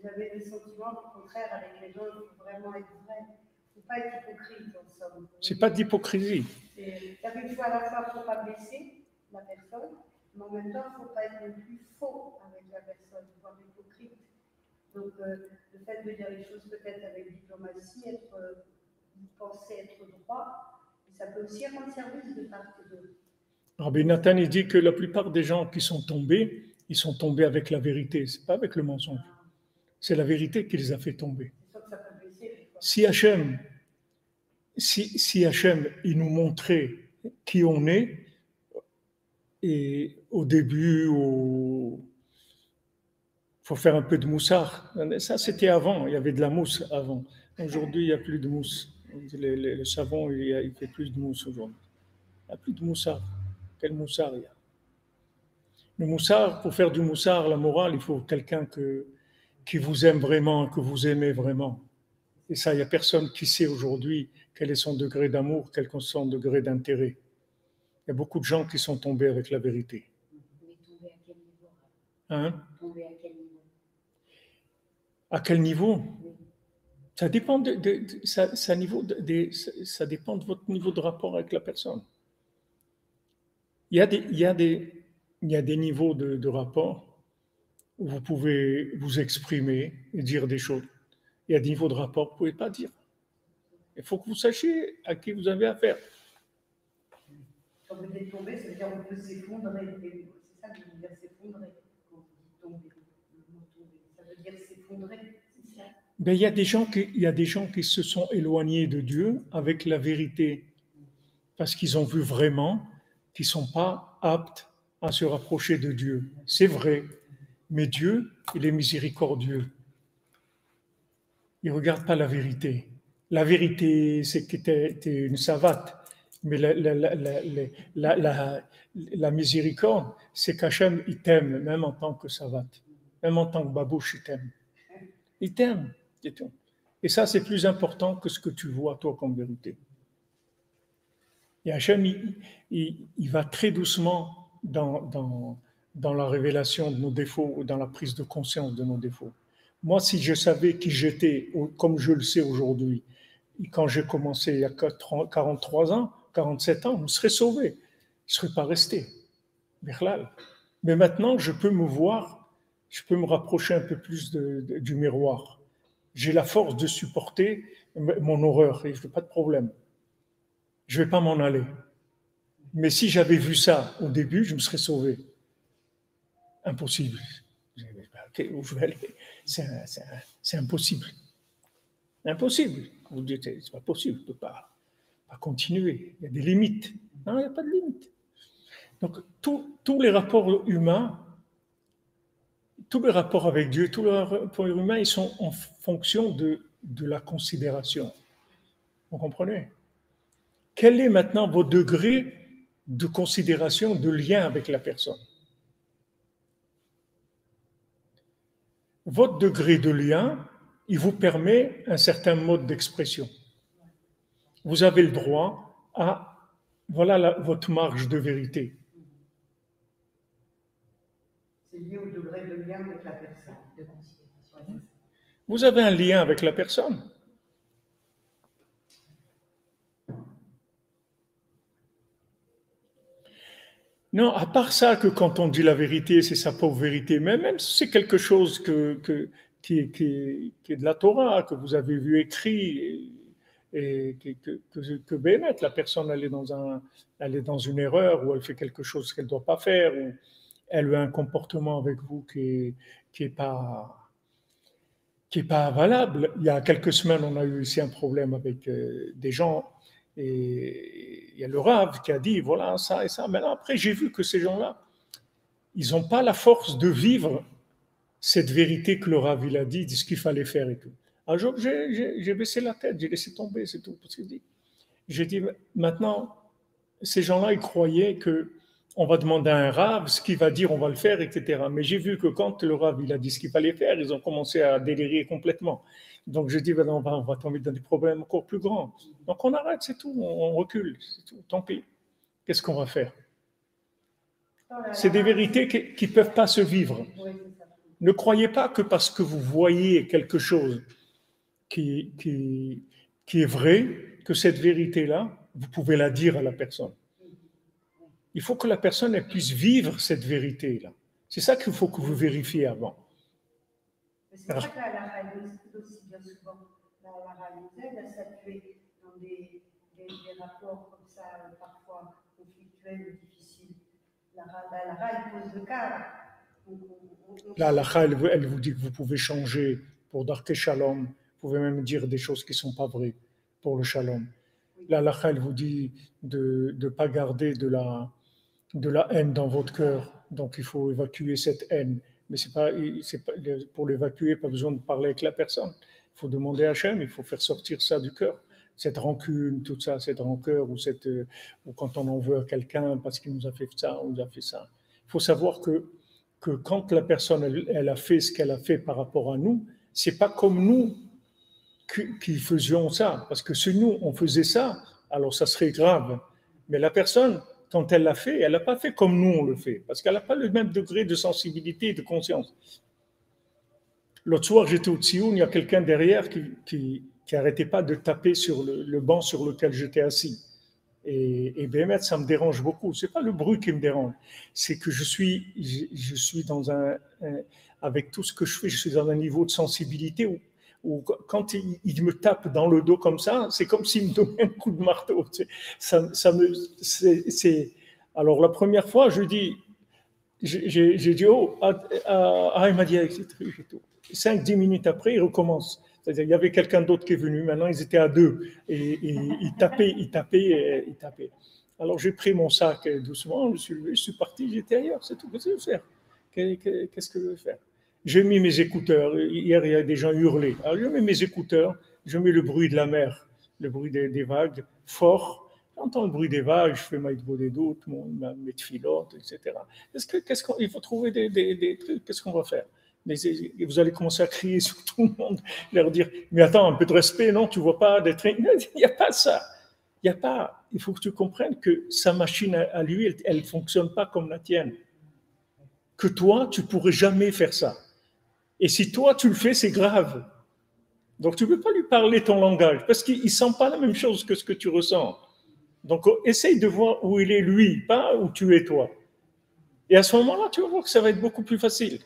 J'avais le sentiment, au contraire, avec les gens, il faut vraiment être vrai. Il ne faut pas être hypocrite, en somme. C'est pas d'hypocrisie. Il faut à la fois, il ne faut pas blesser la personne, mais en même temps, il ne faut pas être non plus faux avec la personne, voire hypocrite. Donc, le fait de dire les choses peut-être avec diplomatie, penser être droit, ça peut aussi rendre service de part et d'autre. Rabbi Nathan, il dit que la plupart des gens qui sont tombés, ils sont tombés avec la vérité, c'est pas avec le mensonge. C'est la vérité qui les a fait tomber. Si Hachem, il nous montrait qui on est, et au début, faut faire un peu de moussard. Ça, c'était avant, il y avait de la mousse avant. Aujourd'hui, il n'y a plus de mousse. Le savon, il fait plus de mousse aujourd'hui. Il n'y a plus de moussard. Quel moussard il y a? Le moussard, pour faire du moussard, la morale, il faut quelqu'un qui vous aime vraiment, que vous aimez vraiment. Et ça, il n'y a personne qui sait aujourd'hui quel est son degré d'amour, quel est son degré d'intérêt. Il y a beaucoup de gens qui sont tombés avec la vérité. Mais tomber à quel niveau? Hein? Tomber à quel niveau? À quel niveau? Oui. Ça dépend ça dépend de votre niveau de rapport avec la personne. Il y a des niveaux de rapport où vous pouvez vous exprimer et dire des choses. Il y a des niveaux de rapport que vous ne pouvez pas dire. Il faut que vous sachiez à qui vous avez affaire. Quand vous dites tomber, ça veut dire qu'on peut s'effondrer. C'est ça que veut dire s'effondrer. Quand vous dites tomber, ça veut dire s'effondrer. C'est ça. Ben, il y a des gens qui se sont éloignés de Dieu avec la vérité parce qu'ils ont vu vraiment qu'ils ne sont pas aptes à se rapprocher de Dieu. C'est vrai, mais Dieu, il est miséricordieux. Il ne regarde pas la vérité. La vérité, c'est que tu es une savate. Mais la miséricorde, c'est qu'Hachem, il t'aime, même en tant que savate. Même en tant que babouche, il t'aime. Il t'aime, c'est tout. Et ça, c'est plus important que ce que tu vois, toi, comme vérité. Et Hachem, il va très doucement dans la révélation de nos défauts, ou dans la prise de conscience de nos défauts. Moi, si je savais qui j'étais, comme je le sais aujourd'hui, quand j'ai commencé il y a 43 ans, 47 ans, je serais sauvé. Je ne serais pas resté. Mais maintenant, je peux me voir, je peux me rapprocher un peu plus du miroir. J'ai la force de supporter mon horreur et je n'ai pas de problème. Je ne vais pas m'en aller. Mais si j'avais vu ça au début, je me serais sauvé. Impossible. Où je vais aller? C'est impossible. Impossible. Vous dites, c'est pas possible, je ne peux pas continuer. Il y a des limites. Non, il n'y a pas de limite. Donc, tous les rapports humains, tous les rapports avec Dieu, tous les rapports humains, ils sont en fonction de la considération. Vous comprenez? Quel est maintenant votre degré de considération, de lien avec la personne? Votre degré de lien, il vous permet un certain mode d'expression. Vous avez le droit à, voilà votre marge de vérité. C'est lié au degré de lien avec la personne, de considération. Vous avez un lien avec la personne. Non, à part ça, que quand on dit la vérité, c'est sa pauvre vérité, mais même si c'est quelque chose qui est de la Torah, que vous avez vu écrit, et que Bémet, la personne, elle est dans une erreur, ou elle fait quelque chose qu'elle ne doit pas faire, ou elle a un comportement avec vous qui est pas valable. Il y a quelques semaines, on a eu ici un problème avec des gens, et il y a le Rav qui a dit, voilà, ça et ça. Mais après, j'ai vu que ces gens-là, ils n'ont pas la force de vivre cette vérité que le Rav, il a dit, de ce qu'il fallait faire et tout. Un jour, j'ai baissé la tête, j'ai laissé tomber, c'est tout. J'ai dit, maintenant, ces gens-là, ils croyaient que on va demander à un Rav ce qu'il va dire, on va le faire, etc. Mais j'ai vu que quand le Rav, il a dit ce qu'il fallait faire, ils ont commencé à délirer complètement. Donc je dis, ben, on va tomber dans des problèmes encore plus grands. Donc on arrête, c'est tout, on recule, c'est tout, tant pis. Qu'est-ce qu'on va faire? C'est des vérités qui ne peuvent pas se vivre. Ne croyez pas que parce que vous voyez quelque chose qui est vrai, que cette vérité-là, vous pouvez la dire à la personne. Il faut que la personne elle puisse vivre cette vérité-là. C'est ça qu'il faut que vous vérifiez avant. C'est pour ça que la halakha aussi bien souvent, la halakha nous aide à statuer dans des rapports comme ça, parfois conflictuels ou difficiles. La halakha, elle pose le cadre. La halakha, elle vous dit que vous pouvez changer pour darke shalom. Vous pouvez même dire des choses qui ne sont pas vraies pour le shalom. La halakha, elle vous dit de ne pas garder de la haine dans votre cœur. Donc il faut évacuer cette haine. Mais c'est pas, pour l'évacuer, pas besoin de parler avec la personne. Il faut demander à Hachem, il faut faire sortir ça du cœur. Cette rancune, tout ça, cette rancœur, ou quand on en veut à quelqu'un parce qu'il nous a fait ça, ou nous a fait ça. Il faut savoir que quand la personne, elle a fait ce qu'elle a fait par rapport à nous, c'est pas comme nous qui faisions ça. Parce que si nous, on faisait ça, alors ça serait grave. Mais la personne, quand elle l'a fait, elle n'a pas fait comme nous on le fait. Parce qu'elle n'a pas le même degré de sensibilité et de conscience. L'autre soir, j'étais au Tsioun, il y a quelqu'un derrière qui n'arrêtait pas de taper sur le banc sur lequel j'étais assis. Et Béhémet, ça me dérange beaucoup. Ce n'est pas le bruit qui me dérange, c'est que je suis avec tout ce que je fais, je suis dans un niveau de sensibilité où quand il me tape dans le dos comme ça, c'est comme s'il me donnait un coup de marteau. Alors la première fois, j'ai dit, oh, il m'a dit, c'est truc et tout. 5-10 minutes après, il recommence. C'est-à-dire, il y avait quelqu'un d'autre qui est venu. Maintenant, ils étaient à deux. Et ils tapaient. Alors, j'ai pris mon sac doucement, je suis levé, je suis parti, j'étais ailleurs. C'est tout. Qu'est-ce que je vais faire? Qu'est-ce que je vais faire? J'ai mis mes écouteurs. Hier, il y a des gens hurlés. Alors, je mets mes écouteurs, je mets le bruit de la mer, le bruit des vagues, fort. J'entends le bruit des vagues, je fais ma des doutes, mes filotes, etc. Il faut trouver des trucs, qu'est-ce qu'on va faire? Mais vous allez commencer à crier sur tout le monde, leur dire, mais attends, un peu de respect, non, tu vois pas d'être... Il n'y a pas ça. Il n'y a pas... Il faut que tu comprennes que sa machine à lui, elle ne fonctionne pas comme la tienne. Que toi, tu ne pourrais jamais faire ça. Et si toi, tu le fais, c'est grave. Donc, tu ne peux pas lui parler ton langage, parce qu'il ne sent pas la même chose que ce que tu ressens. Donc, essaye de voir où il est lui, pas où tu es toi. Et à ce moment-là, tu vas voir que ça va être beaucoup plus facile.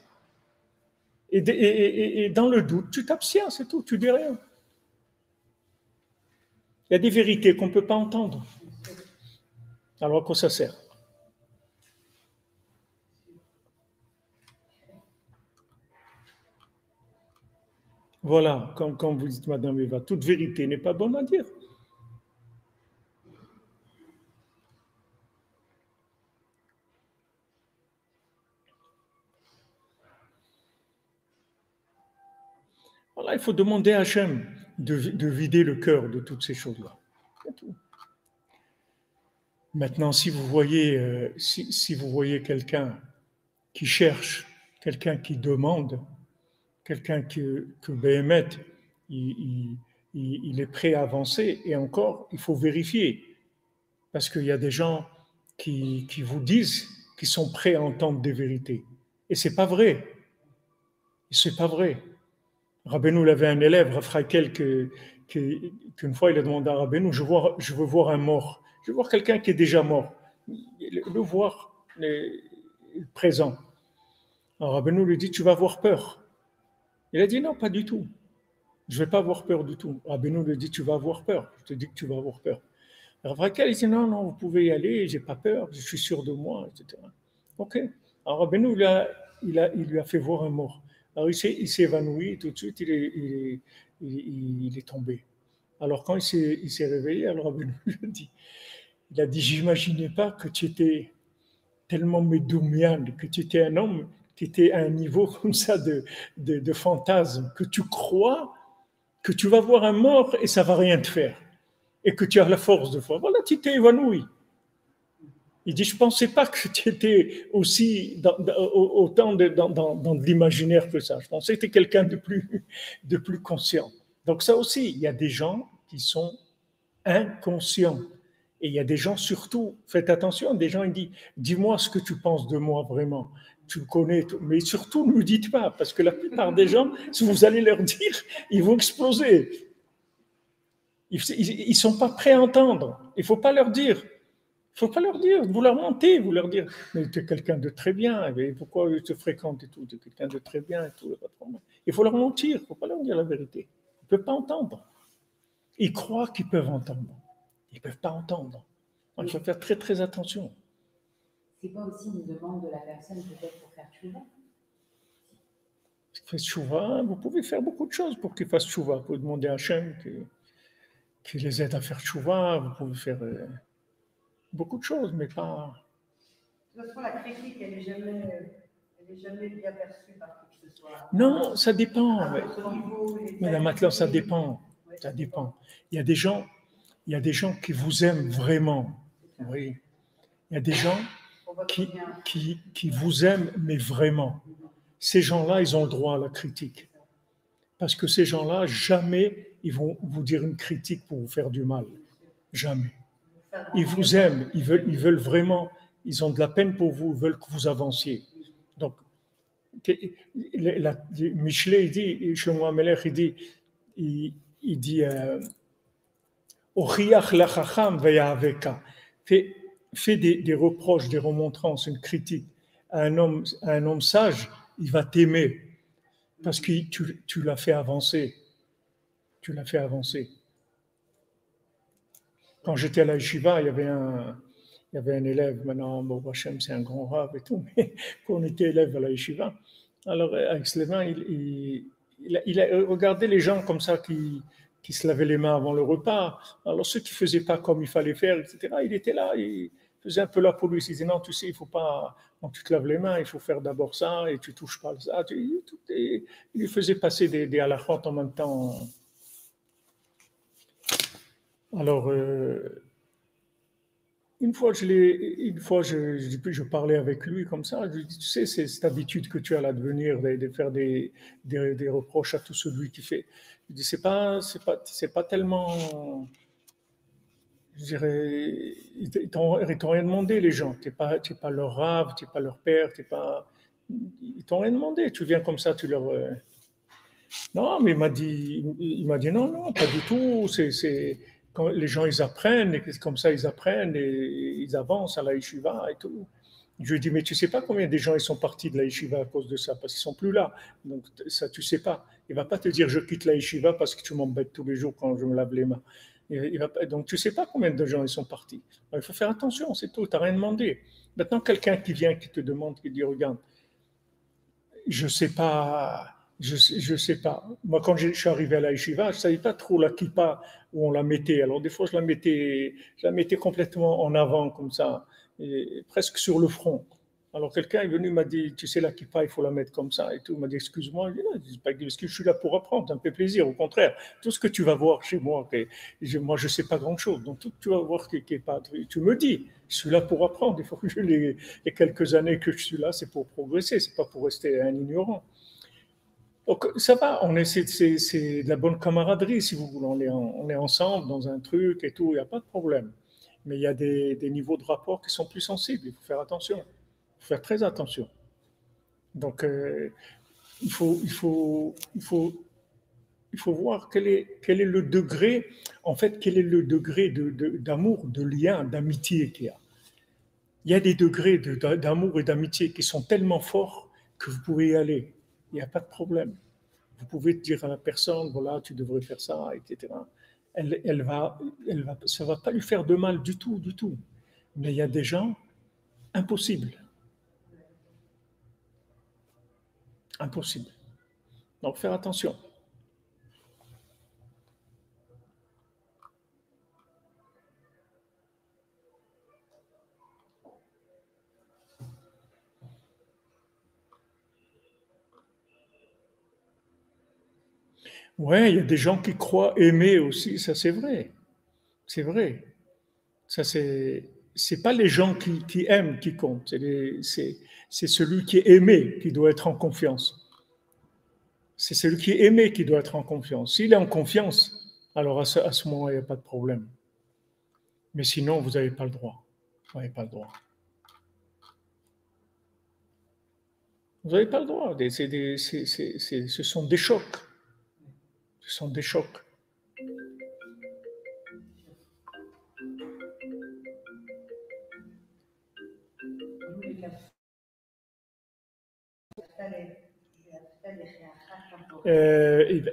Et dans le doute, tu t'abstiens, c'est tout, tu dis rien. Il y a des vérités qu'on ne peut pas entendre. Alors à quoi ça sert? Voilà, comme vous dites, Madame Eva, toute vérité n'est pas bonne à dire. Voilà, il faut demander à Hachem de vider le cœur de toutes ces choses-là. C'est tout. Maintenant, si vous voyez, si vous voyez quelqu'un qui cherche, quelqu'un qui demande, quelqu'un que Béhémet, il est prêt à avancer, et encore, il faut vérifier. Parce qu'il y a des gens qui vous disent qu'ils sont prêts à entendre des vérités. Et c'est pas vrai. C'est pas vrai. Rabbeinu avait un élève, Raphaël, qu'une fois il a demandé à Rabbeinu, je veux voir un mort. Je veux voir quelqu'un qui est déjà mort. Le voir présent. Alors Rabbeinu lui dit, tu vas avoir peur. Il a dit, non, pas du tout. Je ne vais pas avoir peur du tout. Rabbeinu lui dit, tu vas avoir peur. Je te dis que tu vas avoir peur. Alors Raquel, il dit, non, vous pouvez y aller, j'ai pas peur, je suis sûr de moi, etc. Ok. Alors Rabbeinu, il lui a fait voir un mort. Alors il s'est évanoui, tout de suite, il est tombé. Alors quand il s'est réveillé, alors Rabbeinu il a dit, j'imaginais pas que tu étais tellement médoumian, que tu étais un homme qui était à un niveau comme ça de fantasme, que tu crois que tu vas voir un mort et ça va rien te faire. Et que tu as la force de foi. Voilà, tu t'es évanoui. Il dit, je ne pensais pas que tu étais aussi autant dans de l'imaginaire que ça. Je pensais que tu étais quelqu'un de plus conscient. Donc ça aussi, il y a des gens qui sont inconscients. Et il y a des gens surtout, faites attention, des gens, ils disent, dis-moi ce que tu penses de moi vraiment. Tu me connais, mais surtout ne me dites pas, parce que la plupart des gens, si vous allez leur dire, ils vont exploser. Ils ne sont pas prêts à entendre. Il ne faut pas leur dire. Il ne faut pas leur dire. Vous leur mentez, vous leur dire. Mais tu es quelqu'un de très bien. Mais pourquoi ils te fréquentent et tout? Tu es quelqu'un de très bien et tout. Il faut leur mentir. Il ne faut pas leur dire la vérité. Ils ne peuvent pas entendre. Ils croient qu'ils peuvent entendre. Ils ne peuvent pas entendre. Donc, il faut faire très, très attention. C'est pas aussi une demande de la personne peut-être pour faire tchouva? Faites tchouva. Vous pouvez faire beaucoup de choses pour qu'ils fassent tchouva. Vous pouvez demander à Hachem qui les aide à faire tchouva. Vous pouvez faire beaucoup de choses, mais pas... De toute façon, la critique, elle n'est Elle n'est jamais bien perçue par qui que ce soit. Non, ça dépend. À votre niveau, Madame Atlan, ça dépend. Ça dépend. Il y a des gens qui vous aiment vraiment. Oui. Il y a des gens qui vous aiment, mais vraiment. Ces gens-là, ils ont le droit à la critique. Parce que ces gens-là, jamais ils vont vous dire une critique pour vous faire du mal. Jamais. Ils vous aiment, ils veulent vraiment, ils ont de la peine pour vous, ils veulent que vous avanciez. Donc, Michelet, il dit, Shlomo HaMelech, il dit, Oriach lachacham ve'ya'aveka. Fais des reproches, des remontrances, une critique à un homme sage, il va t'aimer parce que tu l'as fait avancer. Tu l'as fait avancer. Quand j'étais à la yeshiva, il y avait un élève, maintenant, bon, Hachem, c'est un grand rave et tout, mais quand on était élève à la yeshiva, alors avec Slévin, il a regardé les gens comme ça qui se lavaient les mains avant le repas. Alors ceux qui ne faisaient pas comme il fallait faire, etc., il était là, il faisait un peu la police. Il disait non, tu sais, il ne faut pas, quand tu te laves les mains, il faut faire d'abord ça et tu ne touches pas ça. Il lui faisait passer des halakhot en même temps. Alors, une fois, je parlais avec lui comme ça. Je lui dis, tu sais, c'est cette habitude que tu as là de venir, de faire des reproches à tout celui qui fait. Je dis, c'est pas tellement. Je dirais, ils t'ont rien demandé, les gens. Tu n'es pas leur rave, tu n'es pas leur père, ils t'ont rien demandé. Tu viens comme ça, tu leur. Non, mais il m'a dit non, non, pas du tout. C'est quand les gens ils apprennent et comme ça ils apprennent et ils avancent à la yeshiva et tout. Je lui dis mais tu sais pas combien de gens ils sont partis de la yeshiva à cause de ça parce qu'ils sont plus là. Donc ça tu sais pas. Il va pas te dire je quitte la yeshiva parce que tu m'embêtes tous les jours quand je me lave les mains. Donc tu sais pas combien de gens ils sont partis. Alors, il faut faire attention, c'est tout. T'as rien demandé. Maintenant quelqu'un qui vient qui te demande qui dit regarde je sais pas. Je sais pas. Moi, quand je suis arrivé à la yeshiva, je ne savais pas trop la kippa où on la mettait. Alors, des fois, je la mettais complètement en avant, comme ça, et presque sur le front. Alors, quelqu'un est venu, m'a dit, tu sais, la kippa, il faut la mettre comme ça et tout. Il m'a dit, excuse-moi. Je dis, pas parce que je suis là pour apprendre, ça me fait plaisir. Au contraire, tout ce que tu vas voir chez moi, moi, je ne sais pas grand-chose. Donc, tout ce que tu vas voir qui n'est pas. Tu me dis, je suis là pour apprendre. Il faut que les quelques années que je suis là, c'est pour progresser, c'est pas pour rester un ignorant. Donc, ça va, c'est de la bonne camaraderie, si vous voulez. On est ensemble dans un truc et tout, il n'y a pas de problème. Mais il y a des niveaux de rapport qui sont plus sensibles, il faut faire attention. Il faut faire très attention. Donc, il faut voir quel est le degré, en fait, quel est le degré d'amour, de lien, d'amitié qu'il y a. Il y a des degrés d'amour et d'amitié qui sont tellement forts que vous pouvez y aller. Il n'y a pas de problème. Vous pouvez dire à la personne, voilà, tu devrais faire ça, etc. Ça ne va pas lui faire de mal du tout, du tout. Mais il y a des gens, impossible. Impossible. Donc, faire attention. Ouais, il y a des gens qui croient aimer aussi, ça c'est vrai. C'est vrai. Ça c'est pas les gens qui aiment qui comptent, c'est celui qui est aimé qui doit être en confiance. C'est celui qui est aimé qui doit être en confiance. S'il est en confiance, alors à ce moment, il n'y a pas de problème. Mais sinon, vous n'avez pas le droit. Vous n'avez pas le droit. Vous n'avez pas le droit. Ce sont des chocs. Ce sont des chocs.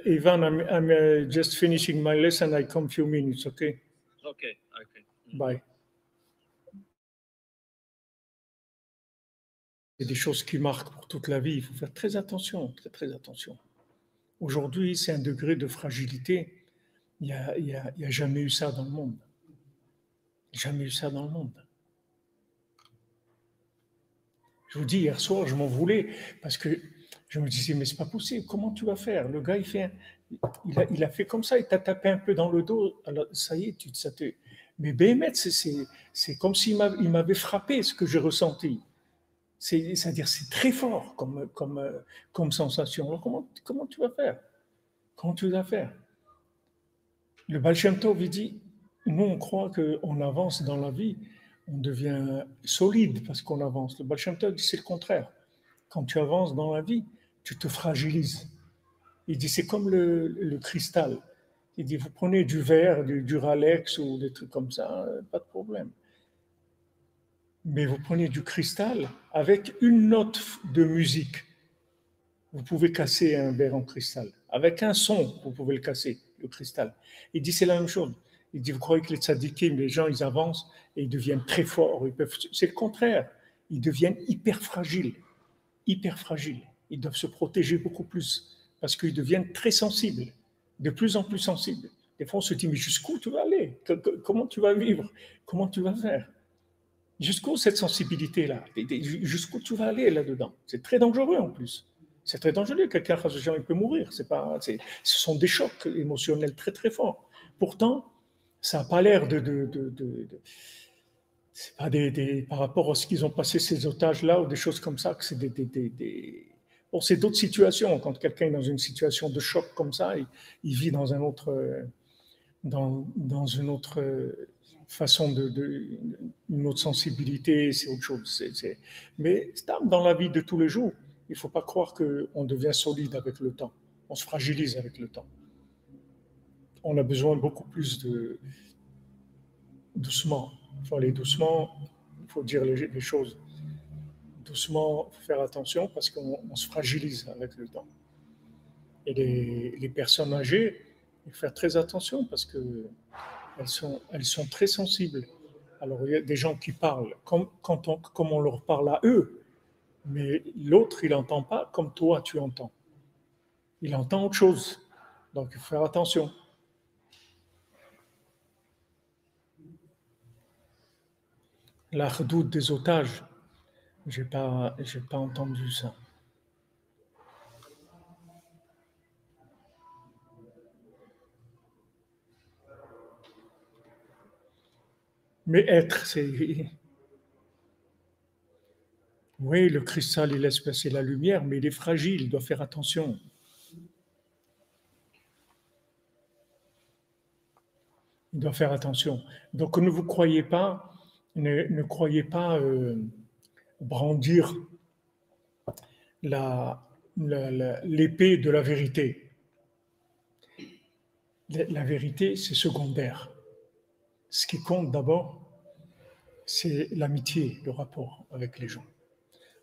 Ivan, I'm just finishing my lesson. I come few minutes, okay? Okay. Bye. C'est des choses qui marquent pour toute la vie. Il faut faire très attention, très très attention. Aujourd'hui, c'est un degré de fragilité. Il n'y a jamais eu ça dans le monde. Jamais eu ça dans le monde. Je vous dis, hier soir, je m'en voulais parce que je me disais, mais c'est pas possible, comment tu vas faire? Le gars, il a fait comme ça, il t'a tapé un peu dans le dos, alors ça y est, ça te... Mais Béhémet, c'est comme s'il m'avait frappé ce que j'ai ressenti. C'est-à-dire, c'est très fort comme sensation. Alors, comment tu vas faire? Comment tu vas faire? Le Baal Shem Tov, il dit, nous, on croit qu'on avance dans la vie, on devient solide parce qu'on avance. Le Baal Shem Tov dit, c'est le contraire. Quand tu avances dans la vie, tu te fragilises. Il dit, c'est comme le cristal. Il dit, vous prenez du verre, du Ralex ou des trucs comme ça, pas de problème. Mais vous prenez du cristal avec une note de musique. Vous pouvez casser un verre en cristal. Avec un son, vous pouvez le casser, le cristal. Il dit, c'est la même chose. Il dit, vous croyez que les tzadikim, les gens, ils avancent et ils deviennent très forts. C'est le contraire. Ils deviennent hyper fragiles. Hyper fragiles. Ils doivent se protéger beaucoup plus parce qu'ils deviennent très sensibles, de plus en plus sensibles. Des fois, on se dit, mais jusqu'où tu vas aller? Comment tu vas vivre? Comment tu vas faire? Jusqu'où cette sensibilité-là? Jusqu'où tu vas aller là-dedans? C'est très dangereux en plus. C'est très dangereux. Quelqu'un, il peut mourir. Ce sont des chocs émotionnels très, très forts. Pourtant, ça n'a pas l'air c'est pas par rapport à ce qu'ils ont passé ces otages-là ou des choses comme ça, que c'est Bon, c'est d'autres situations. Quand quelqu'un est dans une situation de choc comme ça, il vit dans dans une autre façon une autre sensibilité, c'est autre chose. Mais dans la vie de tous les jours, il ne faut pas croire qu'on devient solide avec le temps. On se fragilise avec le temps. On a besoin beaucoup plus de doucement. Il faut aller doucement, il faut dire les choses doucement, il faut faire attention parce qu'on se fragilise avec le temps. Et les personnes âgées, il faut faire très attention parce qu'elles sont très sensibles. Alors, il y a des gens qui parlent comme on leur parle à eux, mais l'autre, il n'entend pas comme toi, tu entends. Il entend autre chose. Donc, il faut faire attention. La redoute des otages, j'ai pas entendu ça. Mais être, c'est... Oui, le cristal, il laisse passer la lumière, mais il est fragile, il doit faire attention. Il doit faire attention. Donc ne vous croyez pas, ne croyez pas brandir l'épée de la vérité. La vérité, c'est secondaire. Ce qui compte d'abord, c'est l'amitié, le rapport avec les gens.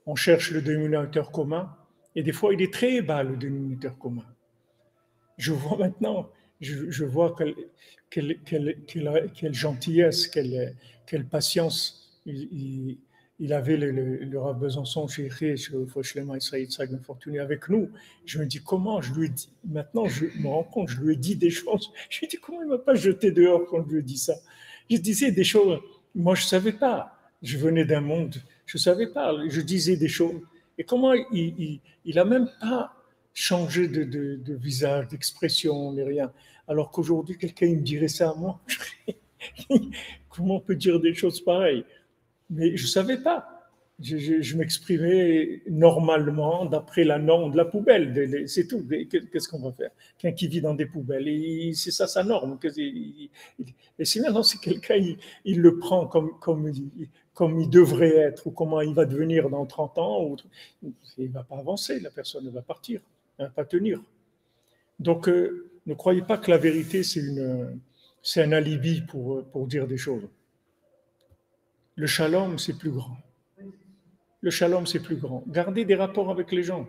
On cherche le dénominateur commun, et des fois, il est très bas, le dénominateur commun. Je vois maintenant, je vois quelle gentillesse, quelle patience il avait le Rav Besançon chez Fauchelema Israël Sagan Fortuné avec nous. Je me dis comment je lui ai dit, maintenant je me rends compte, je lui ai dit des choses. Je lui ai dit comment il ne m'a pas jeté dehors quand je lui ai dit ça. Je disais des choses, moi je ne savais pas. Je venais d'un monde, je ne savais pas, je disais des choses. Et comment il n'a même pas changé de visage, d'expression, ni rien. Alors qu'aujourd'hui, quelqu'un me dirait ça à moi. Comment on peut dire des choses pareilles? Mais je ne savais pas. Je m'exprimais normalement d'après la norme de la poubelle. C'est tout. Qu'est-ce qu'on va faire? Quelqu'un qui vit dans des poubelles, c'est ça sa norme. Et si maintenant, si quelqu'un il le prend comme il devrait être, ou comment il va devenir dans 30 ans, il ne va pas avancer, la personne va partir, elle ne va pas tenir. Donc, ne croyez pas que la vérité, c'est un alibi pour dire des choses. Le shalom, c'est plus grand. Le shalom, c'est plus grand. Gardez des rapports avec les gens.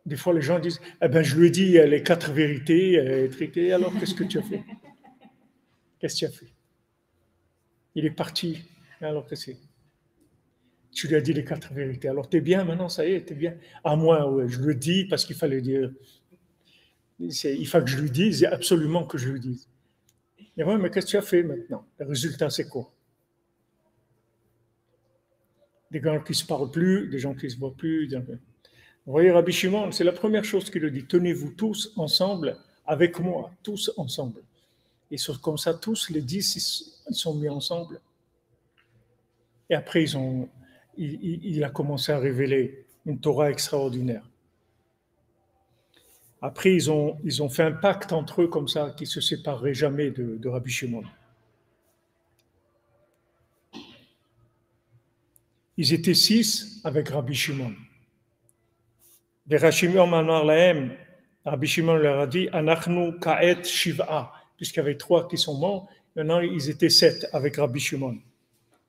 Des fois, les gens disent, eh ben, je lui ai dit les 4 vérités, alors qu'est-ce que tu as fait? Qu'est-ce que tu as fait? Il est parti, alors que c'est? Tu lui as dit les 4 vérités. Alors, t'es bien maintenant, ça y est, t'es bien. À moi, ouais, je le dis parce qu'il fallait dire. Il faut que je lui dise, absolument que je lui dise. Et ouais, mais qu'est-ce que tu as fait maintenant? Le résultat, c'est quoi? des gens qui ne se parlent plus, des gens qui ne se voient plus. Vous voyez, Rabbi Shimon, c'est la première chose qu'il le dit. Tenez-vous tous ensemble avec moi, tous ensemble. Et comme ça, tous les 10, ils sont mis ensemble. Et après, il a commencé à révéler une Torah extraordinaire. Après, ils ont fait un pacte entre eux comme ça, qu'ils ne se sépareraient jamais de Rabbi Shimon. Ils étaient 6 avec Rabbi Shimon. Rabbi Shimon leur a dit, Anachnu ka'et shiv'a, puisqu'il y avait 3 qui sont morts, maintenant ils étaient 7 avec Rabbi Shimon.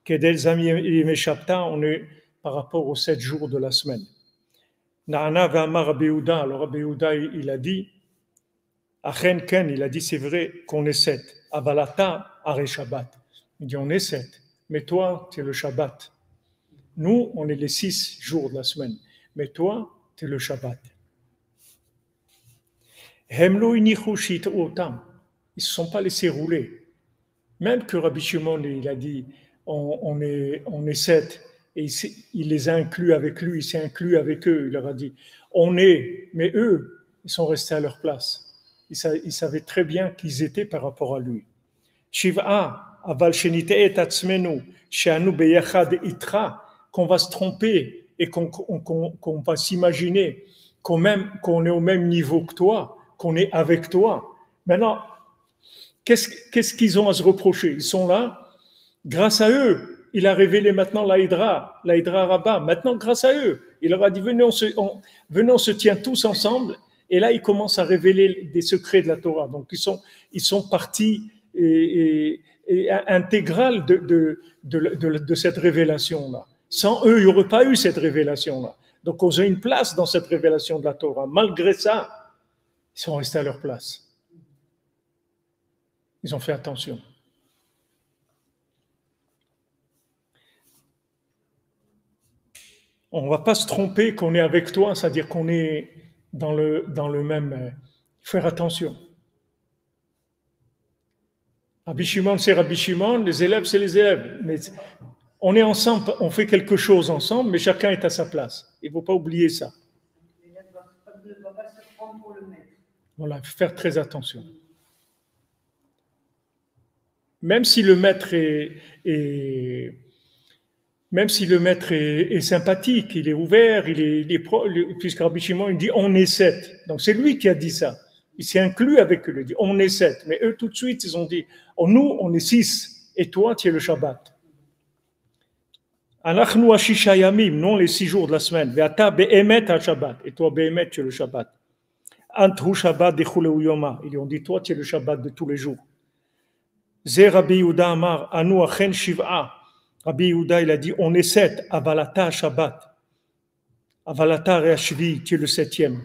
Kedel zami yemei shabta, on est par rapport aux 7 jours de la semaine. Na'ana ve'amar Rabbi Yehuda, alors Rabbi Yehuda il a dit, Achen ken, il a dit c'est vrai qu'on est 7. Avalata are Shabbat. Il dit on est 7, mais toi tu es le Shabbat. Nous on est les 6 jours de la semaine, mais toi tu es le Shabbat. Hemlo inichushit otam. Ils ne se sont pas laissés rouler. Même que Rabbi Shimon il a dit on est 7 et il les a inclus avec lui, il s'est inclus avec eux, il leur a dit on est, mais eux ils sont restés à leur place. Ils savaient très bien qui ils étaient par rapport à lui. Shiv'a aval shenite et atzmenu she'anu beyachad itra, qu'on va se tromper et qu'on va s'imaginer qu'on est au même niveau que toi, qu'on est avec toi. Maintenant, qu'est-ce qu'ils ont à se reprocher? Ils sont là, grâce à eux, il a révélé maintenant l'Aïdra Rabbah. Maintenant, grâce à eux, il leur a dit venez, on se tient tous ensemble. Et là, il commence à révéler des secrets de la Torah. Donc, ils sont partie intégrale de cette révélation-là. Sans eux, il n'y aurait pas eu cette révélation-là. Donc, ils ont une place dans cette révélation de la Torah. Malgré ça, ils sont restés à leur place. Ils ont fait attention. On ne va pas se tromper qu'on est avec toi, c'est-à-dire qu'on est dans le même... faire attention. Rabbi Shimon, c'est Rabbi Shimon, les élèves, c'est les élèves. Mais on est ensemble, on fait quelque chose ensemble, mais chacun est à sa place. Il ne faut pas oublier ça. L'élève ne doit pas se prendre pour le maître. Voilà, il faut faire très attention. Même si le maître est sympathique, il est ouvert, puisque Rabbi Shimon il dit on est 7. Donc c'est lui qui a dit ça. Il s'est inclus avec eux, il dit on est 7. Mais eux tout de suite ils ont dit nous on est 6 et toi tu es le Shabbat. Anachnu ashisha yamim, non les 6 jours de la semaine. Ve'ata be'emet ha-Shabbat, et toi be'emet tu es le Shabbat. Antru Shabbat dechuleu yoma, ils ont dit toi tu es le Shabbat de tous les jours. Ze Rabbi Yehuda amar anu achen shiv'a. Rabbi Yehuda, il a dit, on est 7, avalata Shabbat. Avalata re'ashvi, qui est le 7e.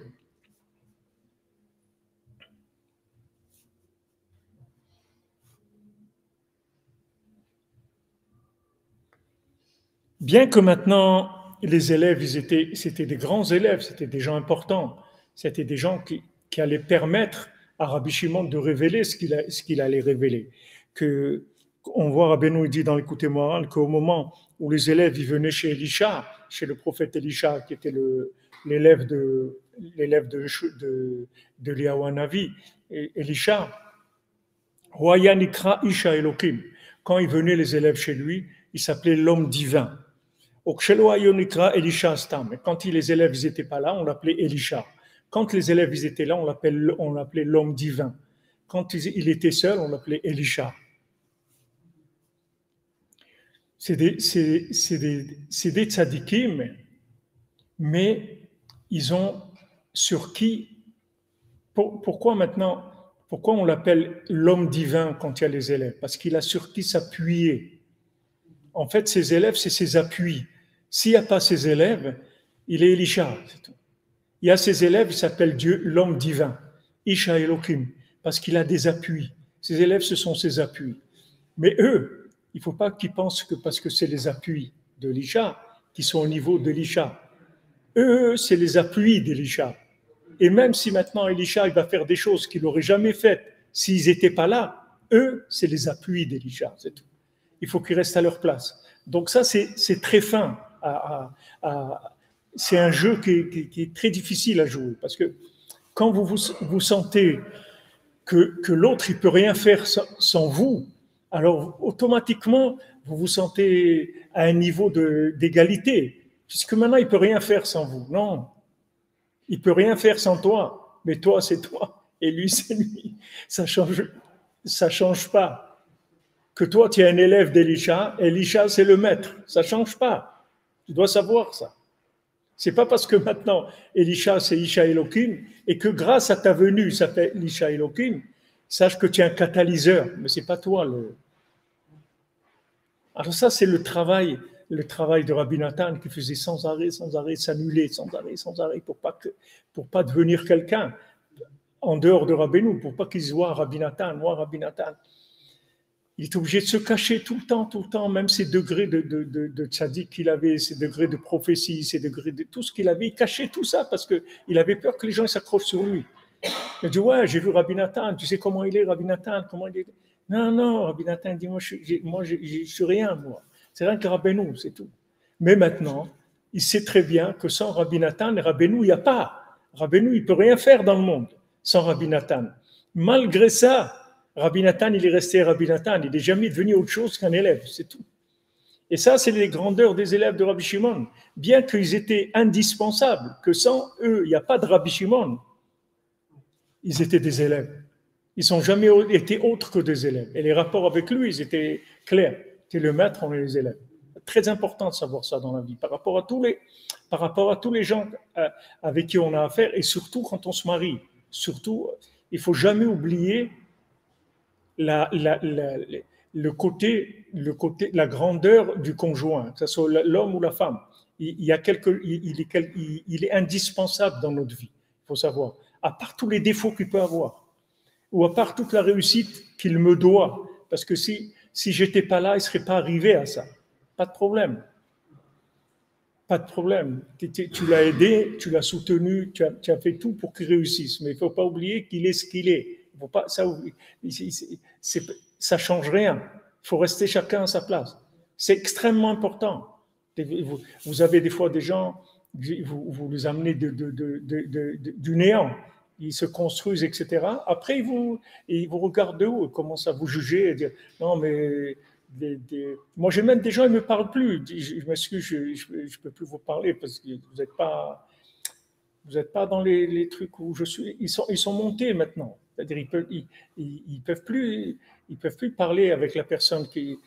Bien que maintenant, les élèves, c'était des grands élèves, c'était des gens importants, c'était des gens qui allaient permettre à Rabbi Shimon de révéler ce qu'il allait révéler. On voit Rabbeinu dit dans l'Écoutez Moral qu'au moment où les élèves ils venaient chez Elisha, chez le prophète Elisha, qui était l'élève de Eliyahu Hanavi, Elisha, Roya Nikra Isha Elokim. Quand ils venaient les élèves chez lui, il s'appelait l'homme divin. Nikra Elisha Stam. Quand les élèves n'étaient pas là, on l'appelait Elisha. Quand les élèves ils étaient là, on l'appelait l'homme divin. Quand il était seul, on l'appelait Elisha. C'est des tzadikim, mais ils ont sur qui... Pourquoi on l'appelle l'homme divin quand il y a les élèves? Parce qu'il a sur qui s'appuyer. En fait, ses élèves, c'est ses appuis. S'il n'y a pas ses élèves, il est Elisha. C'est tout. Il y a ses élèves, il s'appelle Dieu, l'homme divin. Isha Elohim, parce qu'il a des appuis. Ses élèves, ce sont ses appuis. Mais eux, il ne faut pas qu'ils pensent que parce que c'est les appuis d'Elisha, qui sont au niveau d'Elisha. Eux, c'est les appuis d'Elisha. Et même si maintenant Elisha il va faire des choses qu'il n'aurait jamais faites s'ils n'étaient pas là, eux, c'est les appuis d'Elisha, c'est tout. Il faut qu'ils restent à leur place. Donc ça, c'est très fin. c'est un jeu qui est très difficile à jouer, parce que quand vous sentez que l'autre, il ne peut rien faire sans vous, alors automatiquement, vous vous sentez à un niveau d'égalité, puisque maintenant, il ne peut rien faire sans vous. Non, il ne peut rien faire sans toi, mais toi, c'est toi, et lui, c'est lui. Ça change pas. Que toi, tu es un élève d'Elisha, Elisha, c'est le maître. Ça ne change pas. Tu dois savoir ça. C'est pas parce que maintenant, Elisha, c'est Isha Elohim, et que grâce à ta venue, ça fait Isha Elohim, sache que tu es un catalyseur, mais c'est pas toi. Alors ça, c'est le travail de Rabbi Nathan qui faisait sans arrêt s'annuler, sans arrêt, pour pas devenir quelqu'un en dehors de Rabbeinu, pour pas qu'il se voit Rabbi Nathan, moi Rabbi Nathan. Il est obligé de se cacher tout le temps, même ses degrés de tzaddik qu'il avait, ses degrés de prophétie, ses degrés de tout ce qu'il avait, il cachait tout ça parce qu'il avait peur que les gens s'accrochent sur lui. Il dit, ouais, j'ai vu Rabbi Nathan, tu sais comment il est, Rabbi Nathan, comment il est. Non, Rabbi Nathan dit, moi, je suis rien, moi. C'est rien que Rabbeinu, c'est tout. Mais maintenant, il sait très bien que sans Rabbi Nathan, Rabbeinu, il n'y a pas. Rabbeinu, il ne peut rien faire dans le monde sans Rabbi Nathan. Malgré ça, Rabbi Nathan, il est resté Rabbi Nathan, il n'est jamais devenu autre chose qu'un élève, c'est tout. Et ça, c'est les grandeurs des élèves de Rabbi Shimon. Bien qu'ils étaient indispensables, que sans eux, il n'y a pas de Rabbi Shimon, ils étaient des élèves. Ils n'ont jamais été autres que des élèves. Et les rapports avec lui, ils étaient clairs. C'est le maître, on est les élèves. Très important de savoir ça dans la vie, par rapport à tous les gens avec qui on a affaire, et surtout quand on se marie. Surtout, il ne faut jamais oublier la grandeur du conjoint, que ce soit l'homme ou la femme. Il est indispensable dans notre vie, il faut savoir. À part tous les défauts qu'il peut avoir, ou à part toute la réussite qu'il me doit, parce que si j'étais pas là, il ne serait pas arrivé à ça. Pas de problème. Pas de problème. Tu l'as aidé, tu l'as soutenu, tu as fait tout pour qu'il réussisse. Mais il ne faut pas oublier qu'il est ce qu'il est. Il faut pas, ça ne change rien. Il faut rester chacun à sa place. C'est extrêmement important. Vous avez des fois des gens, vous les amenez du néant. Ils se construisent, etc. Après, ils vous regardent de haut, ils commencent à vous juger et dire non, mais. Moi, j'ai même des gens, ils ne me parlent plus. Je m'excuse, je ne peux plus vous parler parce que vous n'êtes pas dans les trucs où je suis. Ils sont montés maintenant. C'est-à-dire, ils peuvent plus parler avec la personne qui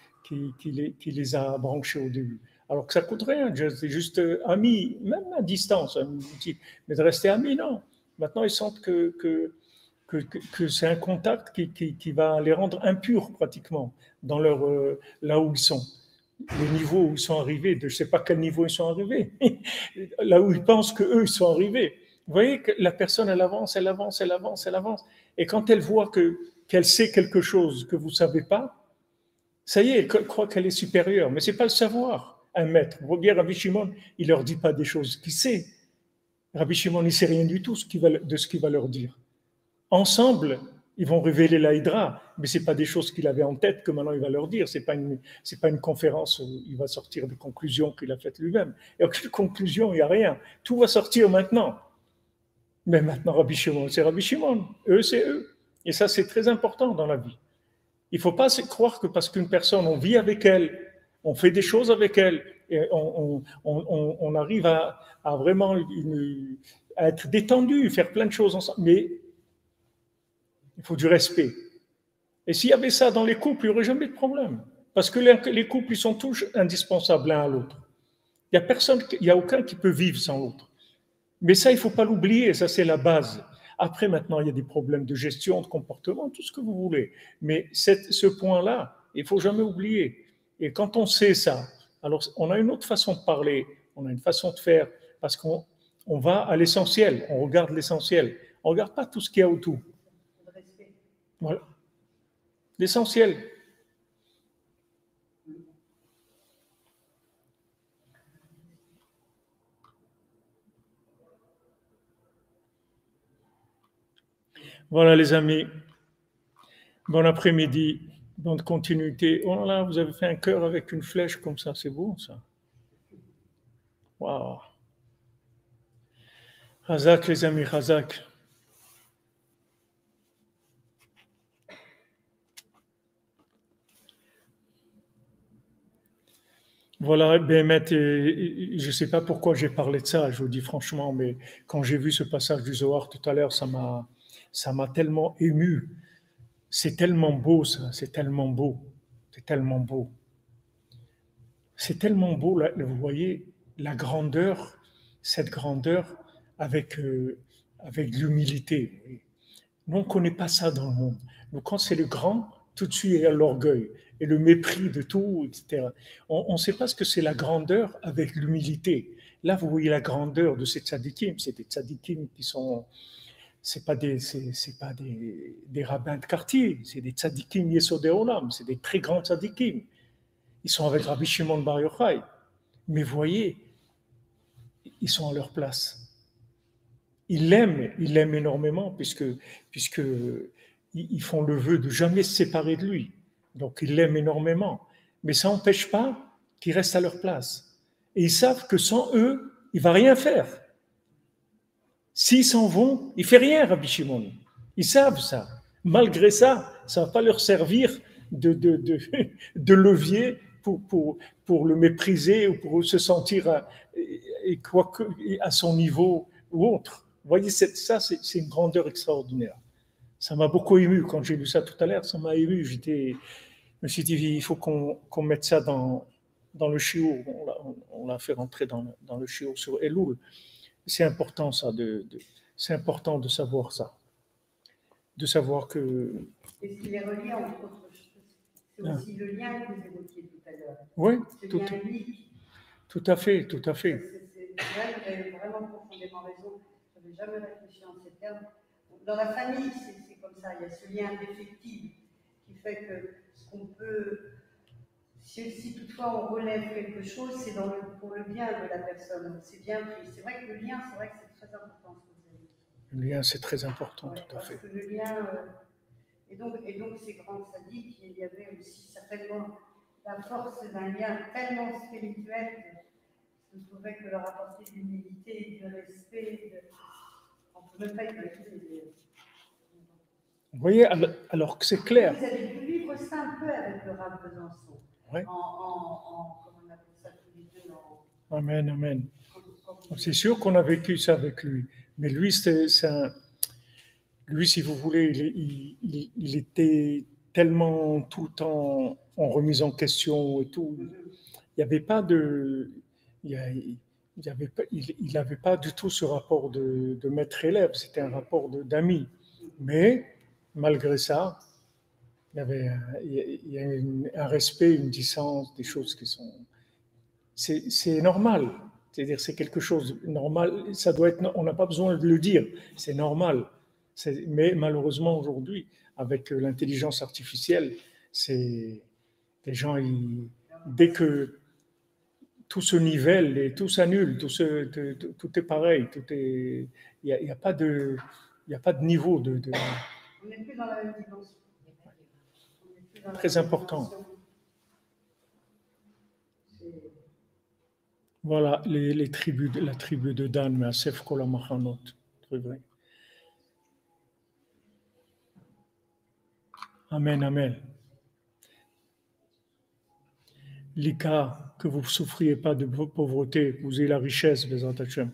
les a branchés au début. Alors que ça coûte rien. C'est juste amis, même à distance. Mais de rester amis, non. Maintenant, ils sentent que c'est un contact qui va les rendre impurs pratiquement dans là où ils sont, le niveau où ils sont arrivés, je ne sais pas quel niveau ils sont arrivés, là où ils pensent qu'eux, ils sont arrivés. Vous voyez que la personne, elle avance, et quand elle voit qu'elle sait quelque chose que vous ne savez pas, ça y est, elle croit qu'elle est supérieure, mais ce n'est pas le savoir, un maître. Vous voyez, Rabbi Shimon, il ne leur dit pas des choses qu'il sait. Rabbi Shimon, il ne sait rien du tout de ce qu'il va leur dire. Ensemble, ils vont révéler l'Aïdra, mais ce n'est pas des choses qu'il avait en tête que maintenant il va leur dire. Ce n'est pas une conférence où il va sortir des conclusions qu'il a faites lui-même. Et aucune conclusion, il n'y a rien. Tout va sortir maintenant. Mais maintenant, Rabbi Shimon, c'est Rabbi Shimon. Eux, c'est eux. Et ça, c'est très important dans la vie. Il ne faut pas se croire que parce qu'une personne, on vit avec elle, on fait des choses avec elle, et on arrive à vraiment à être détendu, faire plein de choses ensemble. Mais il faut du respect. Et s'il y avait ça dans les couples, il n'y aurait jamais de problème. Parce que les couples, ils sont tous indispensables l'un à l'autre. Il n'y a aucun qui peut vivre sans l'autre. Mais ça, il ne faut pas l'oublier, ça c'est la base. Après, maintenant, il y a des problèmes de gestion, de comportement, tout ce que vous voulez. Mais ce point-là, il ne faut jamais oublier. Et quand on sait ça, alors on a une autre façon de parler, on a une façon de faire, parce qu'on va à l'essentiel, on regarde l'essentiel. On ne regarde pas tout ce qu'il y a autour. Voilà. L'essentiel. Voilà les amis. Bon après-midi. Bonne continuité. Oh là, vous avez fait un cœur avec une flèche comme ça. C'est beau ça. Waouh. Hazak, les amis, Hazak. Voilà, Bémet, je ne sais pas pourquoi j'ai parlé de ça, je vous dis franchement, mais quand j'ai vu ce passage du Zohar tout à l'heure, ça m'a tellement ému. C'est tellement beau, ça, c'est tellement beau, c'est tellement beau. C'est tellement beau, là, vous voyez, la grandeur, cette grandeur avec, avec l'humilité. Nous, on ne connaît pas ça dans le monde. Donc, quand c'est le grand, tout de suite, il y a l'orgueil et le mépris de tout, etc. On ne sait pas ce que c'est la grandeur avec l'humilité. Là, vous voyez la grandeur de ces tzadikim. C'est des tzadikim qui sont... C'est pas des rabbins de quartier. C'est des tzadikim yesodé olam. C'est des très grands tzadikim. Ils sont avec Rabbi Shimon Bar Yochai. Mais vous voyez, ils sont à leur place. Ils l'aiment énormément puisque ils font le vœu de jamais se séparer de lui. Donc ils l'aiment énormément. Mais ça n'empêche pas qu'ils restent à leur place. Et ils savent que sans eux, il ne va rien faire. S'ils s'en vont, il ne fait rien, Rabbi Shimon. Ils savent ça. Malgré ça, ça ne va pas leur servir de levier pour le mépriser ou pour se sentir à son niveau ou autre. Vous voyez, ça, c'est une grandeur extraordinaire. Ça m'a beaucoup ému quand j'ai lu ça tout à l'heure. Ça m'a ému. Je me suis dit, il faut qu'on mette ça dans le shiur. On l'a fait rentrer dans le shiur sur Elul. C'est important, ça. C'est important de savoir ça. De savoir que... Et ce qui les relie entre autres choses, c'est aussi le lien que vous évoquiez tout à l'heure. Oui, tout à fait, tout à fait. C'est vrai que vous avez vraiment profondément raison. Je n'avais jamais réfléchi en ces termes. Dans la famille, c'est comme ça. Il y a ce lien indéfectible qui fait que ce qu'on peut... Si toutefois on relève quelque chose, c'est pour le bien de la personne. C'est bien pris. C'est vrai que le lien, c'est très important. Le lien, c'est très important, ouais, tout à fait. Parce que le lien... Et donc, ces grands sadiques, il y avait aussi certainement la force d'un lien tellement spirituel que je trouvais que leur apporter de l'humilité, du respect, on ne peut même pas imaginer. Vous voyez, alors que c'est clair. Vous avez pu vivre ça un peu avec le Rav Besançon. Ouais. Comment on appelle ça tous les deux Amen, amen. C'est sûr qu'on a vécu ça avec lui. Mais lui, lui, si vous voulez, il était tellement tout le temps en remise en question et tout. Il n'y avait pas de... Il n'avait pas du tout ce rapport de maître-élève. C'était un rapport d'amis. Mais, malgré ça, il y a un respect, une distance, des choses qui sont... C'est normal. C'est-à-dire, c'est quelque chose de normal. Ça doit être, on n'a pas besoin de le dire. C'est normal. Mais malheureusement, aujourd'hui, avec l'intelligence artificielle, les gens, dès que tout se nivelle et tout s'annule, tout est pareil, il n'y a pas de niveau On n'est plus dans la même dimension. Très important. Voilà la tribu de Dan, mais à Sef Kol HaMachanot. Très vrai. Amen, amen. Lika, que vous ne souffriez pas de pauvreté, que vous ayez la richesse, Bezat Hashem.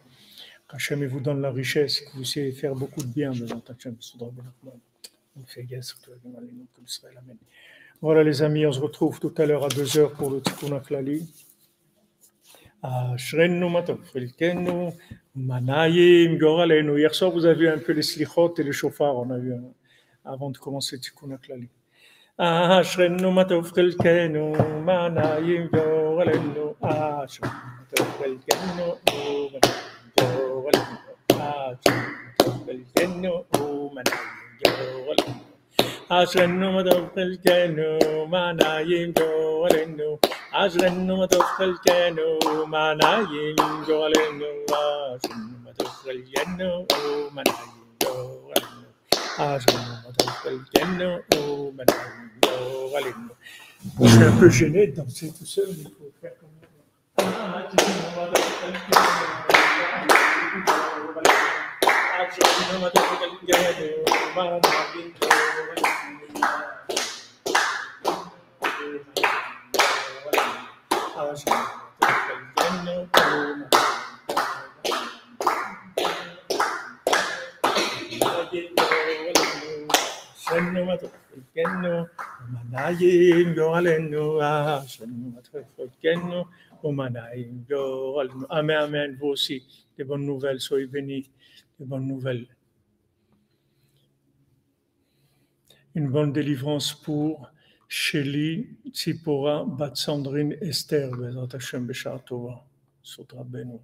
Qu'Hachem vous donne la richesse, que vous puissiez faire beaucoup de bien, Bezat Hashem. Voilà les amis, on se retrouve tout à l'heure à 2h pour le Tikkun HaKlali. Ashrenu matov chelkenu manayim goralenu. Hier soir, vous avez vu un peu les slichot et les shofar, on a vu avant de commencer Tikkun HaKlali. Ashrenu matov chelkenu manayim goralenu. Ashrenu matov chelkenu manayim goralenu. Ashrenu matov chelkenu manayim goralenu. Ashrenu matov chelkenu manayim goralenu. Ashrenu matov chelkenu manayim goralenu. Ashrenu matov chelkenu manayim goralenu. Je suis un peu gêné de danser tout seul, mais il faut faire comme ça. Amen, amen, vous aussi, des bonnes nouvelles, soyez bénis, des bonnes nouvelles. Une bonne délivrance pour Shelly, Tzipora, Bat Sandrine, Esther, Bezrat Hashem, Beshar Tova, Sotra Beno.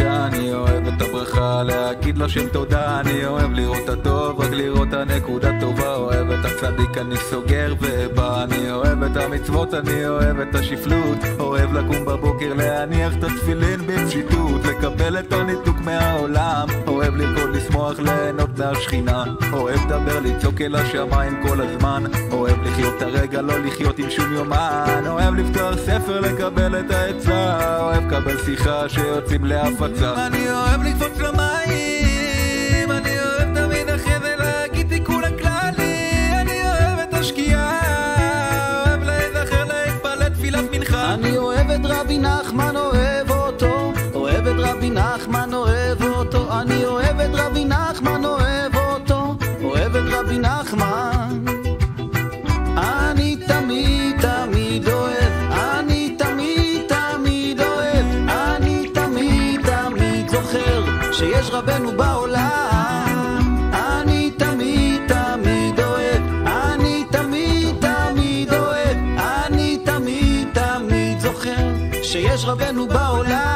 אני אוהב את הברכה, להגיד לו שם תודה. אני אוהב לראות הטוב, רק לראות הנקודה טובה. אוהב את הצדיק, אני סוגר ובא. אני אוהב את המצוות, אני אוהב את השפלות. אוהב לקום בבוקר, להניח את התפילין בפשיטות, לקבל את הניתוק מהעולם. אוהב לרקוד, לשמוח, ליהנות מהשכינה. אוהב לדבר, לצעוק אל השמיים כל הזמן. אוהב לחיות את הרגע, לא לחיות עם שום יומן. אוהב לפתוח ספר, לקבל את העצה. אוהב קבל שיחה שיוצאים להפצה. אני אוהב לקפוץ למים, אני אוהב תמיד אחרי זה להגיד תיקון הכללי. אני אוהב את השקיעה, אוהב להיזכר להתפלל תפילת מנחה. אני אוהב את רבי נחמן, אוהב אותו. אוהב את רבי נחמן, אוהב אותו. אני אוהב את רבי נחמן, אוהב אותו. אוהב את רבי נחמן. אני תמיד תמיד אוהב, אני תמיד תמיד אוהב, אני תמיד תמיד זוכר שיש רבנו בעולם. אני תמיד תמיד אוהב, אני תמיד תמיד אוהב, אני תמיד תמיד זוכר שיש רבנו בעולם.